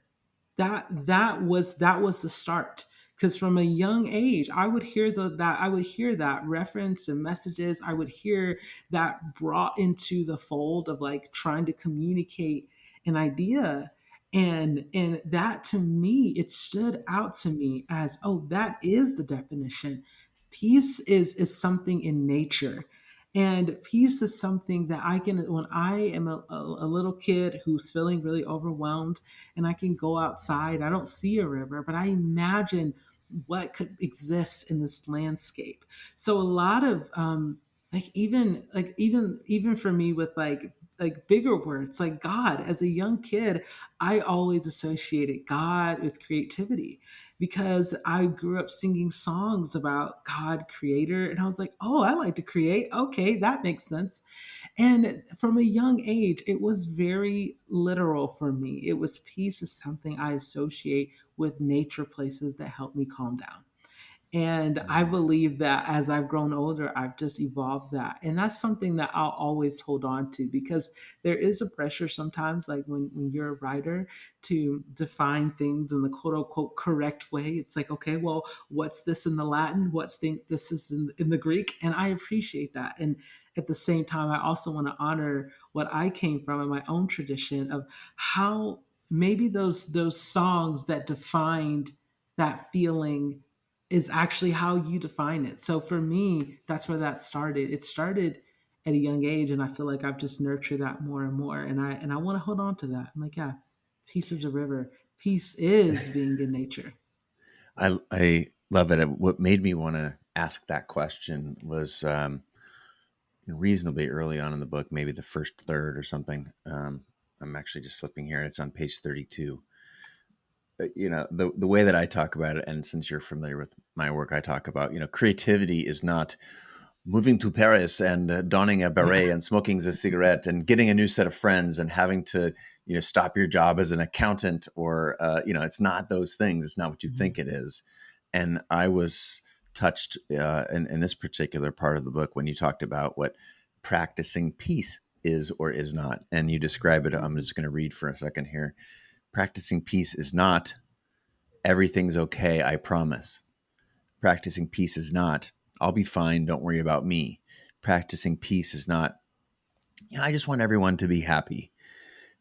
that was the start. Because from a young age, I would hear that reference and messages. I would hear that brought into the fold of like trying to communicate an idea. And that to me, it stood out to me as, oh, that is the definition. Peace is something in nature. And peace is something that I can, when I am a little kid who's feeling really overwhelmed and I can go outside, I don't see a river, but I imagine what could exist in this landscape. So a lot of, even for me with like bigger words like God, as a young kid, I always associated God with creativity because I grew up singing songs about God creator, and I was like, oh, I like to create. Okay, that makes sense. And from a young age, it was very literal for me. It was peace is something I associate with nature, places that help me calm down. And I Mm. believe that as I've grown older, I've just evolved that. And that's something that I'll always hold on to because there is a pressure sometimes, like when you're a writer, to define things in the quote unquote correct way. It's like, okay, well, what's this in the Latin? This is in the Greek? And I appreciate that. And at the same time, I also want to honor what I came from in my own tradition of how maybe those songs that defined that feeling is actually how you define it. So for me, that's where that started. It started at a young age, and I feel like I've just nurtured that more and more. And I want to hold on to that. I'm like, yeah, peace is a river. Peace is being in nature. I love it. What made me want to ask that question was reasonably early on in the book, maybe the first third or something. I'm actually just flipping here. It's on page 32. The way that I talk about it, and since you're familiar with my work, I talk about, creativity is not moving to Paris and donning a beret Yeah. and smoking a cigarette and getting a new set of friends and having to, stop your job as an accountant or, it's not those things. It's not what you Mhm. think it is. And I was touched in this particular part of the book when you talked about what practicing peace is or is not. And you describe it. I'm Mhm. just going to read for a second here. Practicing peace is not everything's okay, I promise. Practicing peace is not, I'll be fine, don't worry about me. Practicing peace is not, I just want everyone to be happy.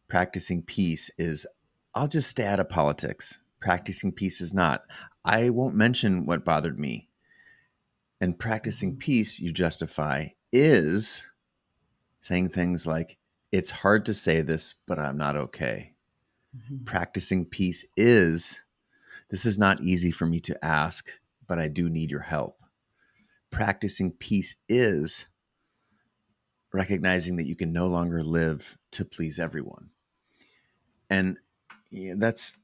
Practicing peace is, I'll just stay out of politics. Practicing peace is not, I won't mention what bothered me. And practicing Mhm. peace, you justify, is saying things like, it's hard to say this, but I'm not okay. Mhm. Practicing peace is, this is not easy for me to ask, but I do need your help. Practicing peace is recognizing that you can no longer live to please everyone. And that's,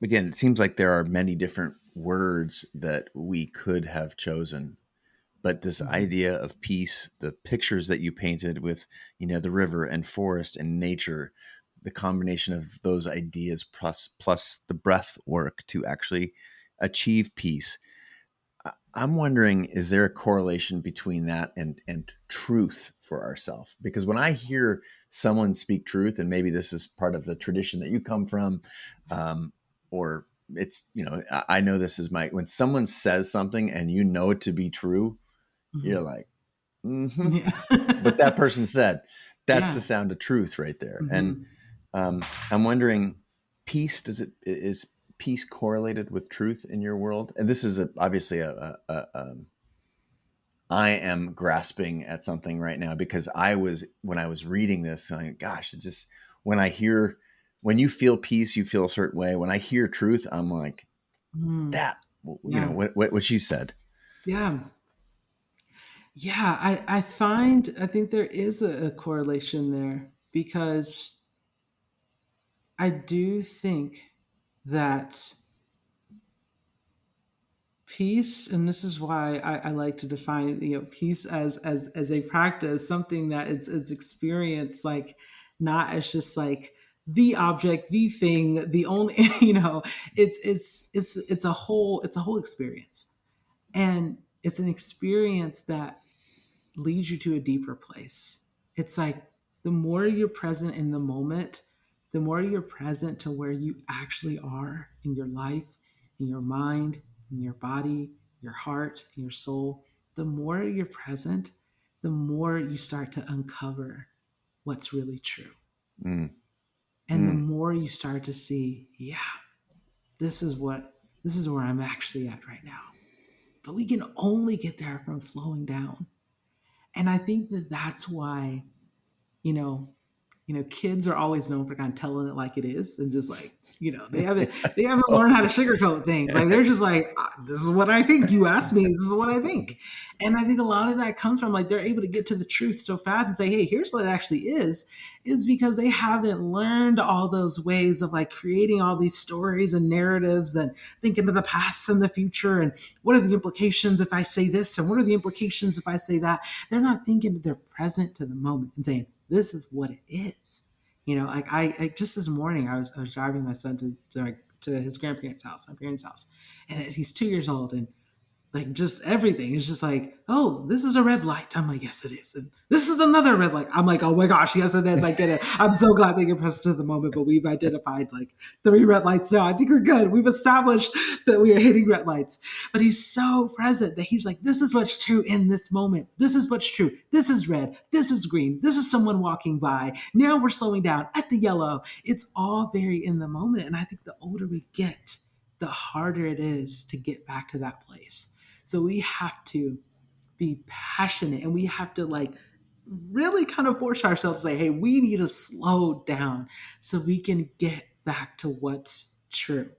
again, it seems like there are many different words that we could have chosen. But this Mhm. idea of peace, the pictures that you painted with, the river and forest and nature, the combination of those ideas plus the breath work to actually achieve peace. I'm wondering, is there a correlation between that and truth for ourselves? Because when I hear someone speak truth, and maybe this is part of the tradition that you come from, or it's, I know this is when someone says something and you know it to be true, you're Mhm. like, mm-hmm. Yeah. What that person said, that's the Yeah. sound of truth right there. And Mhm. I'm wondering, is peace correlated with truth in your world? And this is obviously I am grasping at something right now because when I was reading this, gosh, it just, when you feel peace, you feel a certain way. When I hear truth, I'm like, Mm. that, Yeah. what she said. Yeah. Yeah. I think there is a correlation there because I do think that peace, and this is why I like to define peace as a practice, something that is experienced, like not as just like the object, the thing, the only it's a whole experience, and it's an experience that leads you to a deeper place. It's like the more you're present in the moment, the more you're present to where you actually are in your life, in your mind, in your body, your heart, and your soul, the more you're present, the more you start to uncover what's really true. Mm, And the mm, more you start to see, yeah, this is where I'm actually at right now. But we can only get there from slowing down. And I think that that's why you know, kids are always known for kind of telling it like it is, and just like, they haven't learned how to sugarcoat things. Like they're just like, this is what I think. You asked me, this is what I think. And I think a lot of that comes from like they're able to get to the truth so fast and say, hey, here's what it actually is because they haven't learned all those ways of like creating all these stories and narratives that think into the past and the future and what are the implications if I say this and what are the implications if I say that. They're not thinking that they're present to the moment and saying, this is what it is. Like I just this morning I was driving my son to his grandparents' house, my parents' house, and he's 2 years old, and like just everything is just like, oh, this is a red light. I'm like, yes, it is. And this is another red light. I'm like, oh my gosh, yes, it is. I get it. I'm so glad that you're present to the moment, but we've identified like 3 red lights now. I think we're good. We've established that we are hitting red lights. But he's so present that he's like, this is what's true in this moment. This is what's true. This is red. This is green. This is someone walking by. Now we're slowing down at the yellow. It's all very in the moment. And I think the older we get, the harder it is to get back to that place. So we have to be passionate and we have to like really kind of force ourselves to say, hey, we need to slow down so we can get back to what's true.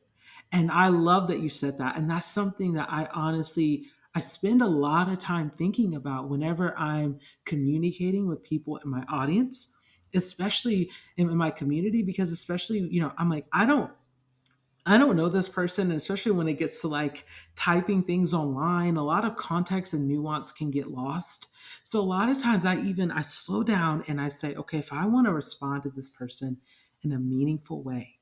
And I love that you said that. And that's something that I spend a lot of time thinking about whenever I'm communicating with people in my audience, especially in my community, because especially, I'm like, I don't know this person, and especially when it gets to like typing things online, a lot of context and nuance can get lost. So a lot of times I slow down and I say, okay, if I want to respond to this person in a meaningful way,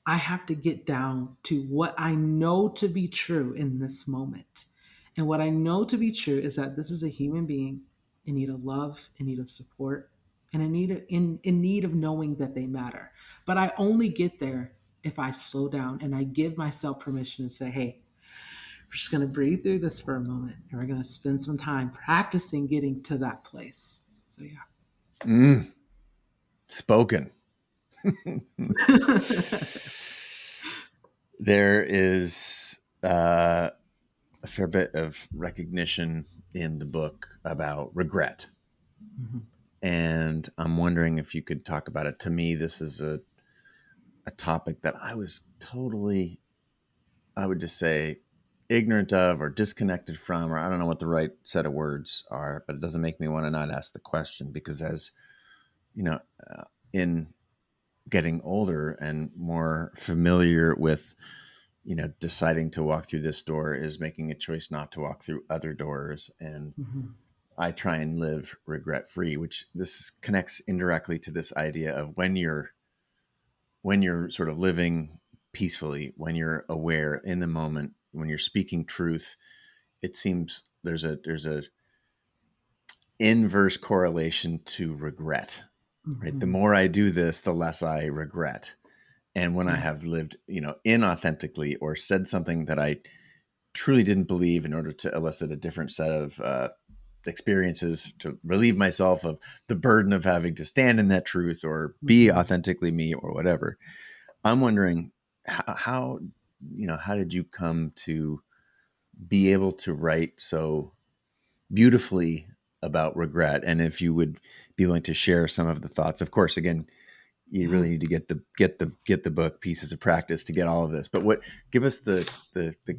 I have to get down to what I know to be true in this moment. And what I know to be true is that this is a human being in need of love, in need of support, and in need of knowing that they matter. But I only get there if I slow down and I give myself permission to say, hey, we're just going to breathe through this for a moment and we're going to spend some time practicing getting to that place. So, mm, spoken. yeah. There is a fair bit of recognition in the book about regret. Mhm. And I'm wondering if you could talk about it. To me, this is a topic that I was totally, I would just say, ignorant of or disconnected from, or I don't know what the right set of words are, but it doesn't make me want to not ask the question because as you know, in getting older and more familiar with deciding to walk through this door is making a choice not to walk through other doors. And Mhm. I try and live regret free, which this connects indirectly to this idea of when you're sort of living peacefully, when you're aware in the moment, when you're speaking truth, it seems there's a inverse correlation to regret, right? The Mhm. more I do this, the less I regret. And when I Yeah. have lived, inauthentically or said something that I truly didn't believe in order to elicit a different set of experiences to relieve myself of the burden of having to stand in that truth or be Mhm. authentically me or whatever. I'm wondering how did you come to be able to write so beautifully about regret, and if you would be willing to share some of the thoughts. Of course, again, you Yeah. really need to get the book Pieces of Practice to get all of this. But what give us the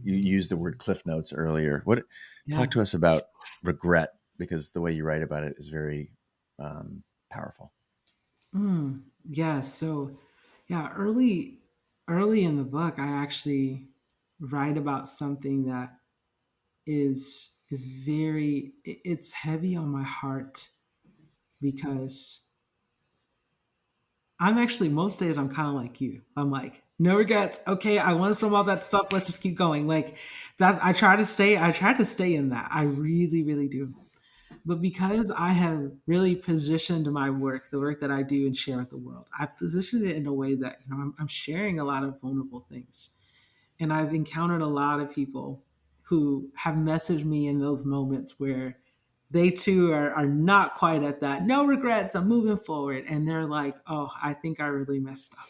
you used the word cliff notes earlier. What Talk Yeah. to us about regret, because the way you write about it is very powerful. Yeah. So, yeah, early in the book, I actually write about something that is very it's heavy on my heart because I'm actually most days I'm kind of like you. I'm like, no regrets. Okay, I learned from all that stuff. Let's just keep going. Like that's I try to stay in that. I really, really do. But because I have really positioned my work, the work that I do and share with the world, I've positioned it in a way that I'm sharing a lot of vulnerable things. And I've encountered a lot of people who have messaged me in those moments where they too are not quite at that. No regrets, I'm moving forward. And they're like, oh, I think I really messed up.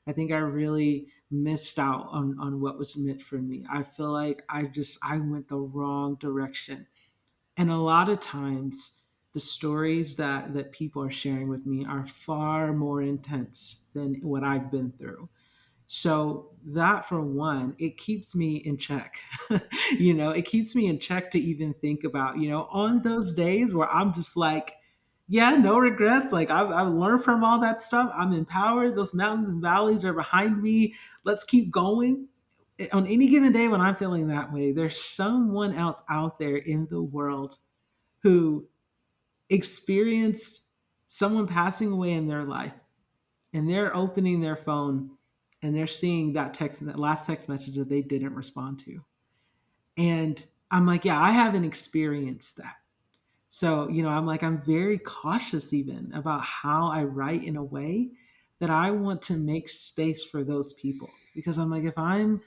I think I really missed out on what was meant for me. I feel like I went the wrong direction. And a lot of times the stories that people are sharing with me are far more intense than what I've been through. So that for one, it keeps me in check. It keeps me in check to even think about, on those days where I'm just like, yeah, no regrets. Like I've learned from all that stuff. I'm empowered. Those mountains and valleys are behind me. Let's keep going. On any given day when I'm feeling that way, there's someone else out there in the world who experienced someone passing away in their life and they're opening their phone and they're seeing that last text message that they didn't respond to. And I'm like, yeah, I haven't experienced that. So, I'm very cautious even about how I write in a way that I want to make space for those people. Because I'm like, if I am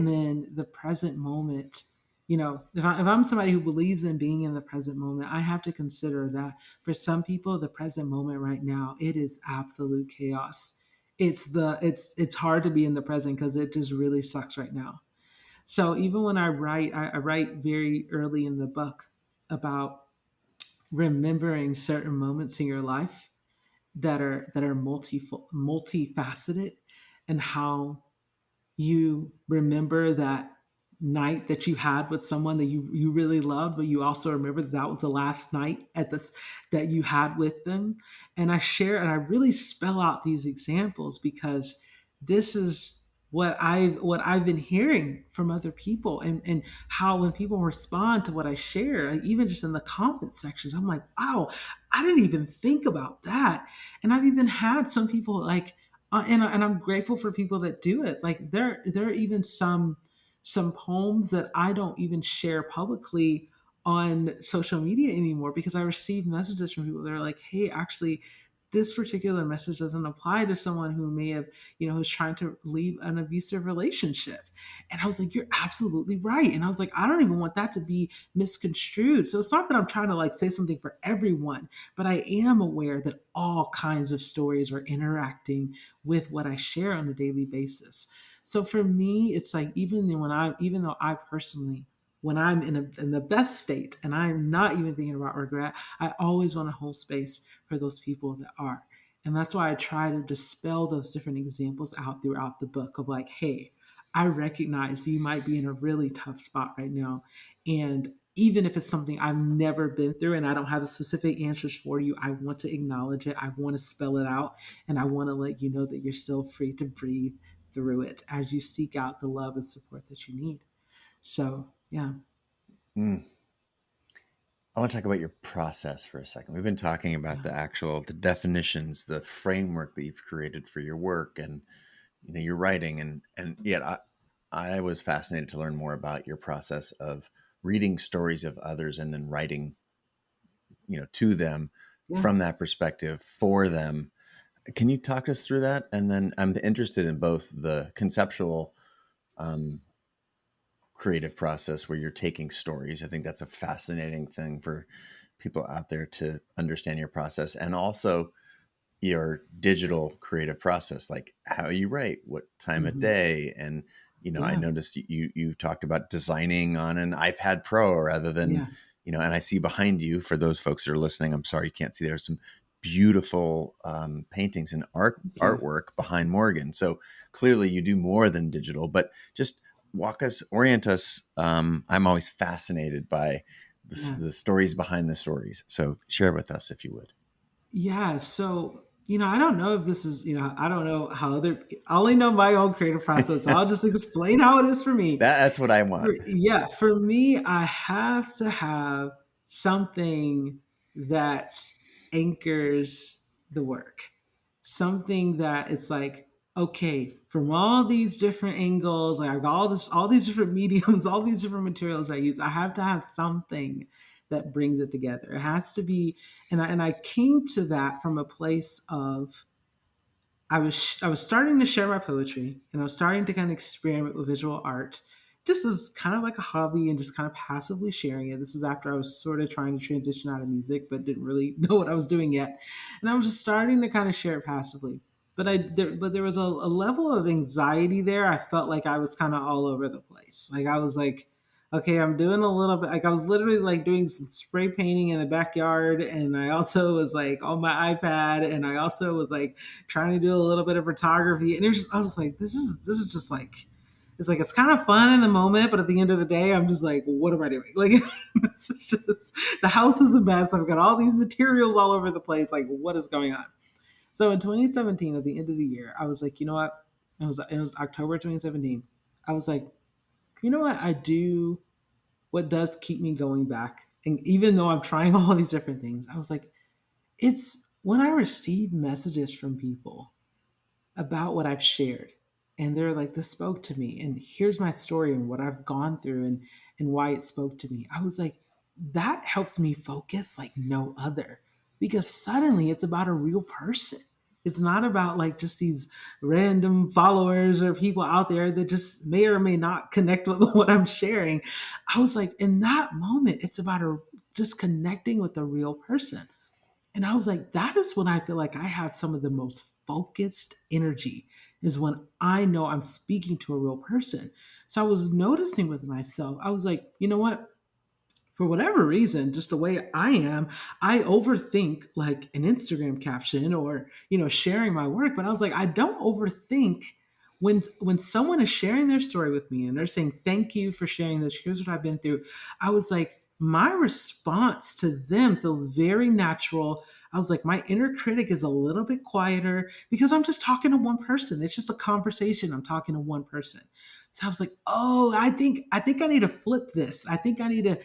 in the present moment, if I'm somebody who believes in being in the present moment, I have to consider that for some people, the present moment right now, it is absolute chaos. It's hard to be in the present because it just really sucks right now. So even when I write, I write very early in the book about remembering certain moments in your life that are multifaceted, and how you remember that night that you had with someone that you really loved, but you also remember that was the last night at this that you had with them. And I share and I really spell out these examples because this is what I've been hearing from other people, and how when people respond to what I share, like even just in the comment sections, I'm like, wow, I didn't even think about that. And I've even had some people like and I'm grateful for people that do it. Like there are even some poems that I don't even share publicly on social media anymore because I receive messages from people that are like, "Hey, actually, this particular message doesn't apply to someone who may have, who's trying to leave an abusive relationship." And I was like, "You're absolutely right." And I was like, "I don't even want that to be misconstrued." So it's not that I'm trying to like say something for everyone, but I am aware that all kinds of stories are interacting with what I share on a daily basis. So for me, it's like even though I personally, when I'm in the best state and I'm not even thinking about regret, I always want to hold space for those people that are. And that's why I try to dispel those different examples out throughout the book of like, hey, I recognize you might be in a really tough spot right now. And even if it's something I've never been through and I don't have the specific answers for you, I want to acknowledge it. I want to spell it out, and I want to let you know that you're still free to breathe, through it as you seek out the love and support that you need. So, yeah. Mm. I want to talk about your process for a second. We've been talking about Yeah. the definitions, the framework that you've created for your work and your writing, and yet I was fascinated to learn more about your process of reading stories of others and then writing, to them Yeah. from that perspective for them. Can you talk us through that? And then I'm interested in both the conceptual um, creative process where you're taking stories. I think that's a fascinating thing for people out there to understand your process, and also your digital creative process, like how you write, what time of Hmm. day. And I Yeah. noticed you talked about designing on an iPad Pro rather than, Yeah. and I see behind you, for those folks that are listening, I'm sorry you can't see, there's some beautiful paintings and Thank you. artwork behind Morgan. So clearly you do more than digital, but just orient us. I'm always fascinated by Yeah. the stories behind the stories, so share with us if you would. Yeah. So, I don't know if this is, I don't know how I only know my own creative process. So I'll just explain how it is for me. That's what I want. Yeah, for me, I have to have something that anchors the work. Something that it's like, okay, from all these different angles, like I've got all these different mediums, all these different materials I use, I have to have something that brings it together. It has to be, and I came to that from a place of I was starting to share my poetry, and I was starting to kind of experiment with visual art, just as kind of like a hobby and just kind of passively sharing it. This is after I was sort of trying to transition out of music, but didn't really know what I was doing yet, and I was just starting to kind of share it passively. But there was a level of anxiety there. I felt like I was kind of all over the place. Like I was like, okay, I'm doing a little bit. Like I was literally like doing some spray painting in the backyard, and I also was like on my iPad, and I also was like trying to do a little bit of photography. And I was like, this is just like it's kind of fun in the moment, but at the end of the day, I'm just like, what am I doing? Like this is just the house is a mess. I've got all these materials all over the place. Like, what is going on? So in 2017, at the end of the year, I was like, you know what? It was October 2017. I was like, you know what? I do what does keep me going back. And even though I'm trying all these different things, I was like, it's when I receive messages from people about what I've shared. And they're like, this spoke to me. And here's my story and what I've gone through and why it spoke to me. I was like, that helps me focus like no other because suddenly it's about a real person. It's not about like just these random followers or people out there that just may or may not connect with what I'm sharing. I was like, in that moment, it's about just connecting with a real person. And I was like, that is when I feel like I have some of the most focused energy, is when I know I'm speaking to a real person. So I was noticing with myself, I was like, you know what? For whatever reason, just the way I am, I overthink like an Instagram caption or, sharing my work. But I was like, I don't overthink when someone is sharing their story with me and they're saying, thank you for sharing this. Here's what I've been through. I was like, my response to them feels very natural. I was like, my inner critic is a little bit quieter because I'm just talking to one person. It's just a conversation. I'm talking to one person. So I was like, oh, I think I need to flip this. I think I need to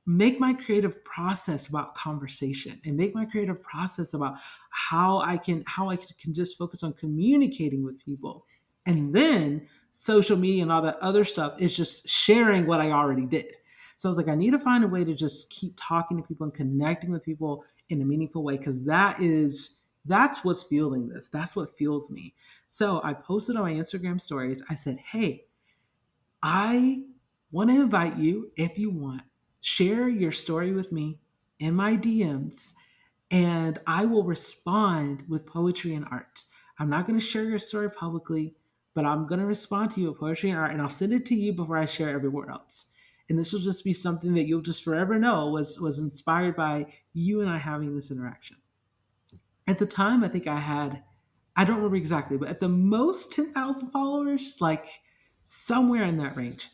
make my creative process about conversation and make my creative process about how I can just focus on communicating with people. And then social media and all that other stuff is just sharing what I already did. So I was like, I need to find a way to just keep talking to people and connecting with people in a meaningful way because that's what's fueling this. That's what fuels me. So I posted on my Instagram stories. I said, hey, I want to invite you, if you want, share your story with me in my DMs, and I will respond with poetry and art. I'm not going to share your story publicly, but I'm going to respond to you with poetry and art, and I'll send it to you before I share everywhere else. And this will just be something that you'll just forever know was inspired by you and I having this interaction. At the time, I think I don't remember exactly, but at the most 10,000 followers, like somewhere in that range.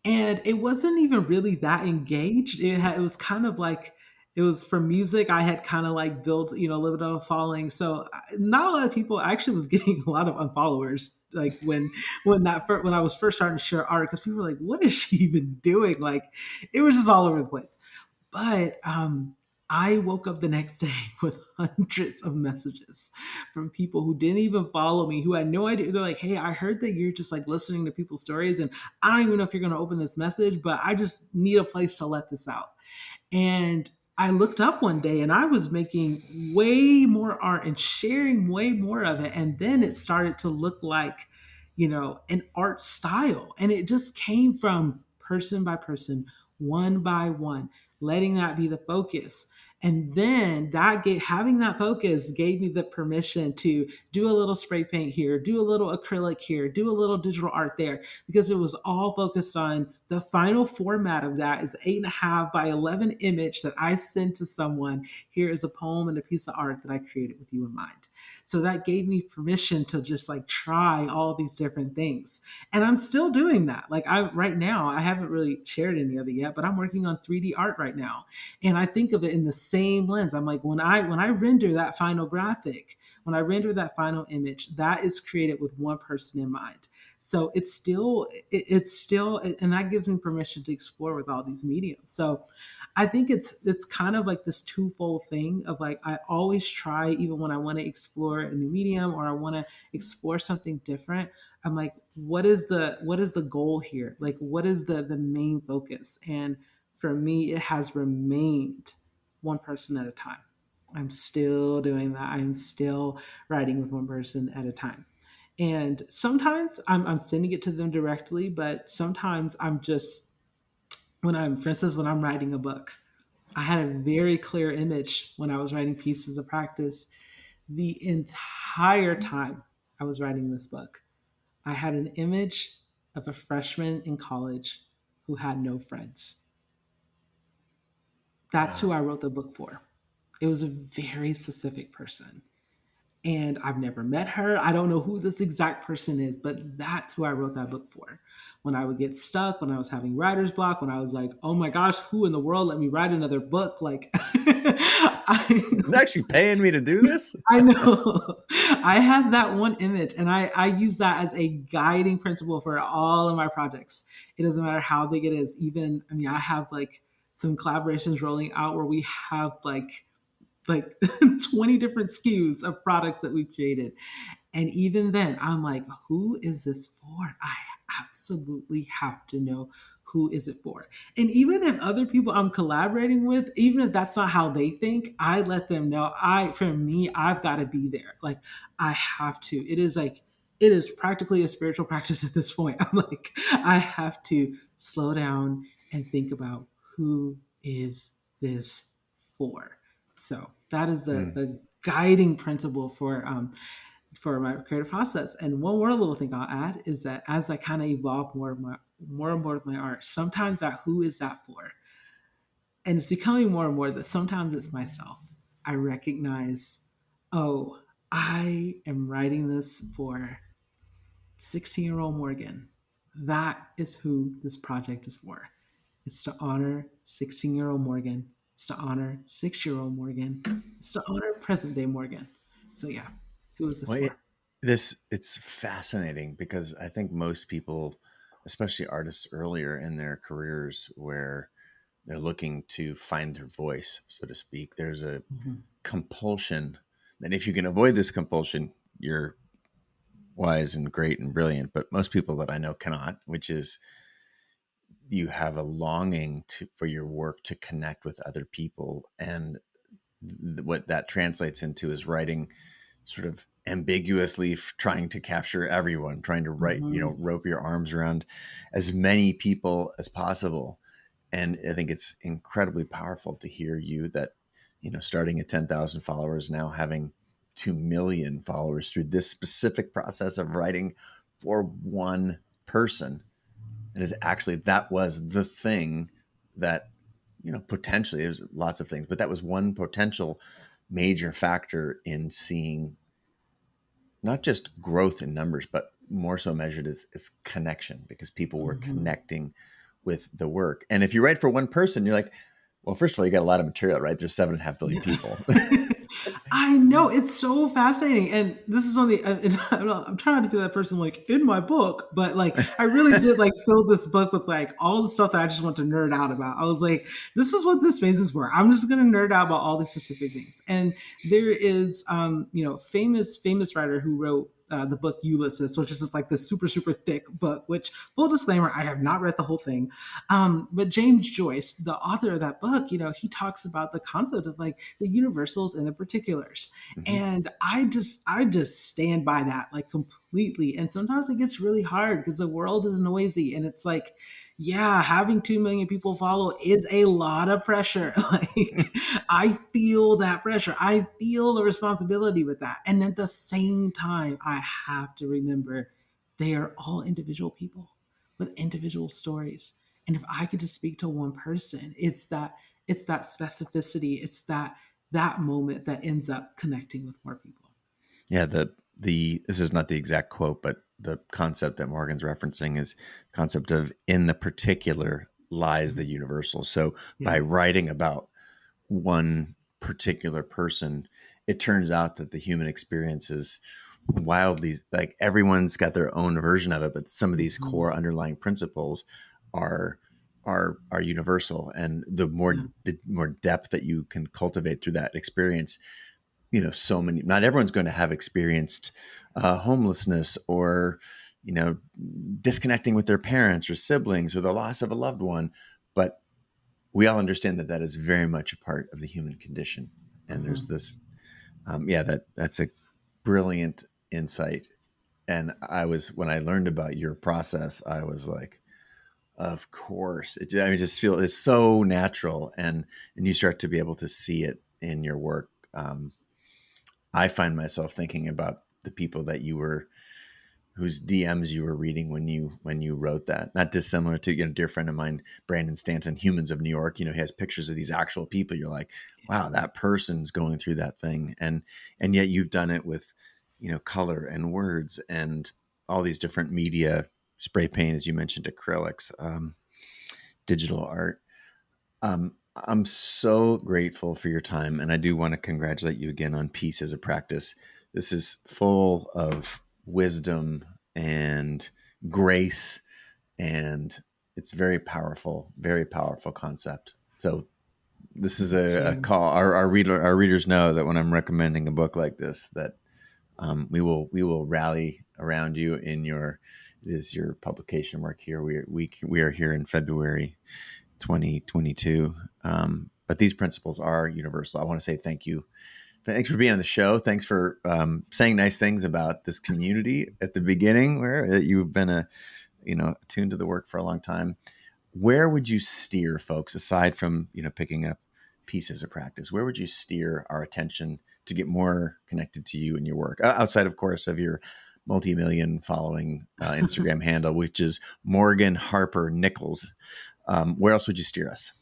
And it wasn't even really that engaged. It was kind of like It was for music. I had kind of like built, a little bit of a following. So not a lot of people. I actually was getting a lot of unfollowers. Like when I was first starting to share art, because people were like, "What is she even doing?" Like it was just all over the place. But I woke up the next day with hundreds of messages from people who didn't even follow me, who had no idea. They're like, "Hey, I heard that you're just like listening to people's stories, and I don't even know if you're going to open this message, but I just need a place to let this out." And I looked up one day and I was making way more art and sharing way more of it. And then it started to look like, an art style. And it just came from person by person, one by one, letting that be the focus. And then having that focus gave me the permission to do a little spray paint here, do a little acrylic here, do a little digital art there, because it was all focused on the final format of that is 8.5 by 11 image that I sent to someone. Here is a poem and a piece of art that I created with you in mind. So that gave me permission to just like try all these different things. And I'm still doing that. Like right now, I haven't really shared any of it yet, but I'm working on 3D art right now. And I think of it in the same lens. I'm like, when I render that final graphic, when I render that final image, that is created with one person in mind. So it's still, and that gives me permission to explore with all these mediums. So I think it's kind of like this twofold thing of like I always try, even when I want to explore a new medium or I want to explore something different. I'm like, what is the goal here? Like, what is the main focus? And for me, it has remained one person at a time. I'm still doing that. I'm still writing with one person at a time. And sometimes I'm sending it to them directly, but sometimes I'm just, for instance, when I'm writing a book, I had a very clear image when I was writing pieces of practice the entire time I was writing this book. I had an image of a freshman in college who had no friends. That's who Wow. I wrote the book for. It was a very specific person. And I've never met her. I don't know who this exact person is, but that's who I wrote that book for. When I would get stuck, when I was having writer's block, when I was like, oh my gosh, who in the world let me write another book? Like, They're actually paying me to do this? I know. I have that one image, and I use that as a guiding principle for all of my projects. It doesn't matter how big it is. Even, I mean, I have like some collaborations rolling out where we have like 20 different SKUs of products that we've created. And even then, I'm like, who is this for? I absolutely have to know who is it for. And even if other people I'm collaborating with, even if that's not how they think, I let them know. For me, I've got to be there. Like I have to. It is practically a spiritual practice at this point. I'm like, I have to slow down and think about who is this for. So that is Mm. the guiding principle for my creative process. And one more little thing I'll add is that as I kind of evolve more and more with my art, sometimes that who is that for? And it's becoming more and more that sometimes it's myself. I recognize, oh, I am writing this for 16-year-old Morgan. That is who this project is for. It's to honor 16-year-old Morgan. It's to honor 6-year-old Morgan. It's to honor present day Morgan. So yeah, who is this Well, for? it's fascinating because I think most people, especially artists earlier in their careers, where they're looking to find their voice, so to speak, there's a Mhm. compulsion that if you can avoid this compulsion, you're wise and great and brilliant. But most people that I know cannot, which is you have a longing for your work to connect with other people. And what that translates into is writing sort of ambiguously, trying to capture everyone, trying to write, Mhm. rope your arms around as many people as possible. And I think it's incredibly powerful to hear you that, starting at 10,000 followers, now having 2 million followers through this specific process of writing for one person. And is actually, that was the thing that, potentially there's lots of things, but that was one potential major factor in seeing not just growth in numbers, but more so measured as connection, because people were Mhm. connecting with the work. And if you write for one person, you're like, Well, first of all, you got a lot of material, right? There's 7.5 billion Yeah. people. I know it's so fascinating, and this is on the. And I'm trying not to be that person like in my book, but like I really did like fill this book with like all the stuff that I just want to nerd out about. I was like, this is what this space is for. I'm just going to nerd out about all these specific things. And there is, famous writer who wrote the book Ulysses, which is just like this super thick book. Which, full disclaimer, I have not read the whole thing. But James Joyce, the author of that book, he talks about the concept of like the universals and the particulars. Mhm. And I just stand by that like completely. And sometimes it gets really hard because the world is noisy and it's like, yeah, having 2 million people follow is a lot of pressure. Like I feel that pressure. I feel the responsibility with that. And at the same time, I have to remember they are all individual people with individual stories. And if I could just speak to one person, it's that specificity, it's that moment that ends up connecting with more people. Yeah, the this is not the exact quote, but the concept that Morgan's referencing is concept of in the particular lies the universal. So by Yeah. writing about one particular person, it turns out that the human experience is wildly like everyone's got their own version of it, but some of these Mhm. core underlying principles are are universal. And Yeah. the more depth that you can cultivate through that experience, so many, not everyone's going to have experienced homelessness or, disconnecting with their parents or siblings or the loss of a loved one. But we all understand that that is very much a part of the human condition. And there's Mhm. this, that's a brilliant insight. And when I learned about your process, I was like, of course, just feel it's so natural, and you start to be able to see it in your work. I find myself thinking about the people that you were whose DMs you were reading when you wrote that. Not dissimilar to a dear friend of mine, Brandon Stanton, Humans of New York. He has pictures of these actual people. You're like, wow, that person's going through that thing, and yet you've done it with color and words and all these different media, spray paint, as you mentioned, acrylics, digital art. I'm so grateful for your time, and I do want to congratulate you again on Peace as a Practice. This is full of wisdom and grace, and it's very powerful concept. So this is Thank a you. call. Our readers know that when I'm recommending a book like this, that we will rally around you in your it is your publication work here. We are here in February 2022. But these principles are universal. I want to say thank you. Thanks for being on the show. Thanks for saying nice things about this community at the beginning, where you've been attuned to the work for a long time. Where would you steer folks, aside from picking up pieces of practice? Where would you steer our attention to get more connected to you and your work, outside, of course, of your multi-million following Instagram handle, which is Morgan Harper Nichols? Where else would you steer us?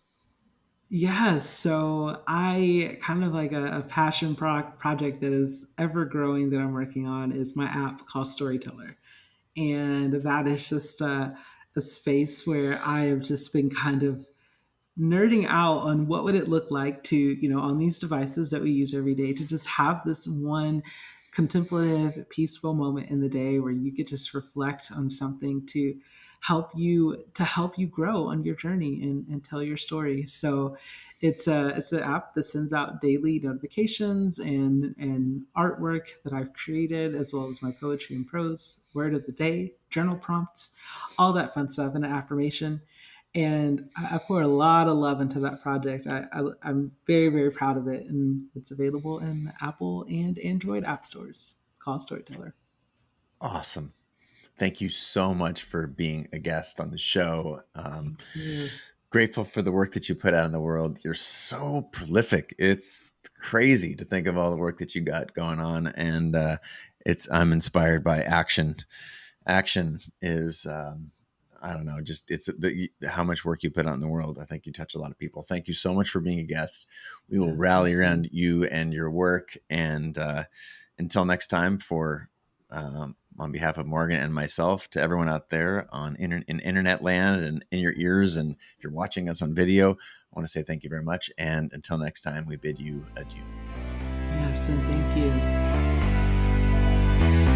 Yes, so I kind of like a passion project that is ever growing that I'm working on is my app called Storyteller. And that is just a space where I have just been kind of nerding out on what would it look like to, on these devices that we use every day, to just have this one contemplative peaceful moment in the day where you could just reflect on something to help you grow on your journey and tell your story. So it's an app that sends out daily notifications and artwork that I've created, as well as my poetry and prose, word of the day, journal prompts, all that fun stuff, and an affirmation. And I pour a lot of love into that project. I'm very proud of it, and it's available in the Apple and Android app stores. Called Storyteller. Awesome. Thank you so much for being a guest on the show. Thank you. Grateful for the work that you put out in the world. You're so prolific. It's crazy to think of all the work that you got going on, and I'm inspired by action. Action is, I don't know, just how much work you put out in the world. I think you touch a lot of people. Thank you so much for being a guest. We will Yes, thank rally you. around you and your work. And until next time, for on behalf of Morgan and myself, to everyone out there in internet land and in your ears, and if you're watching us on video, I want to say thank you very much. And until next time, we bid you adieu. Yes, and thank you.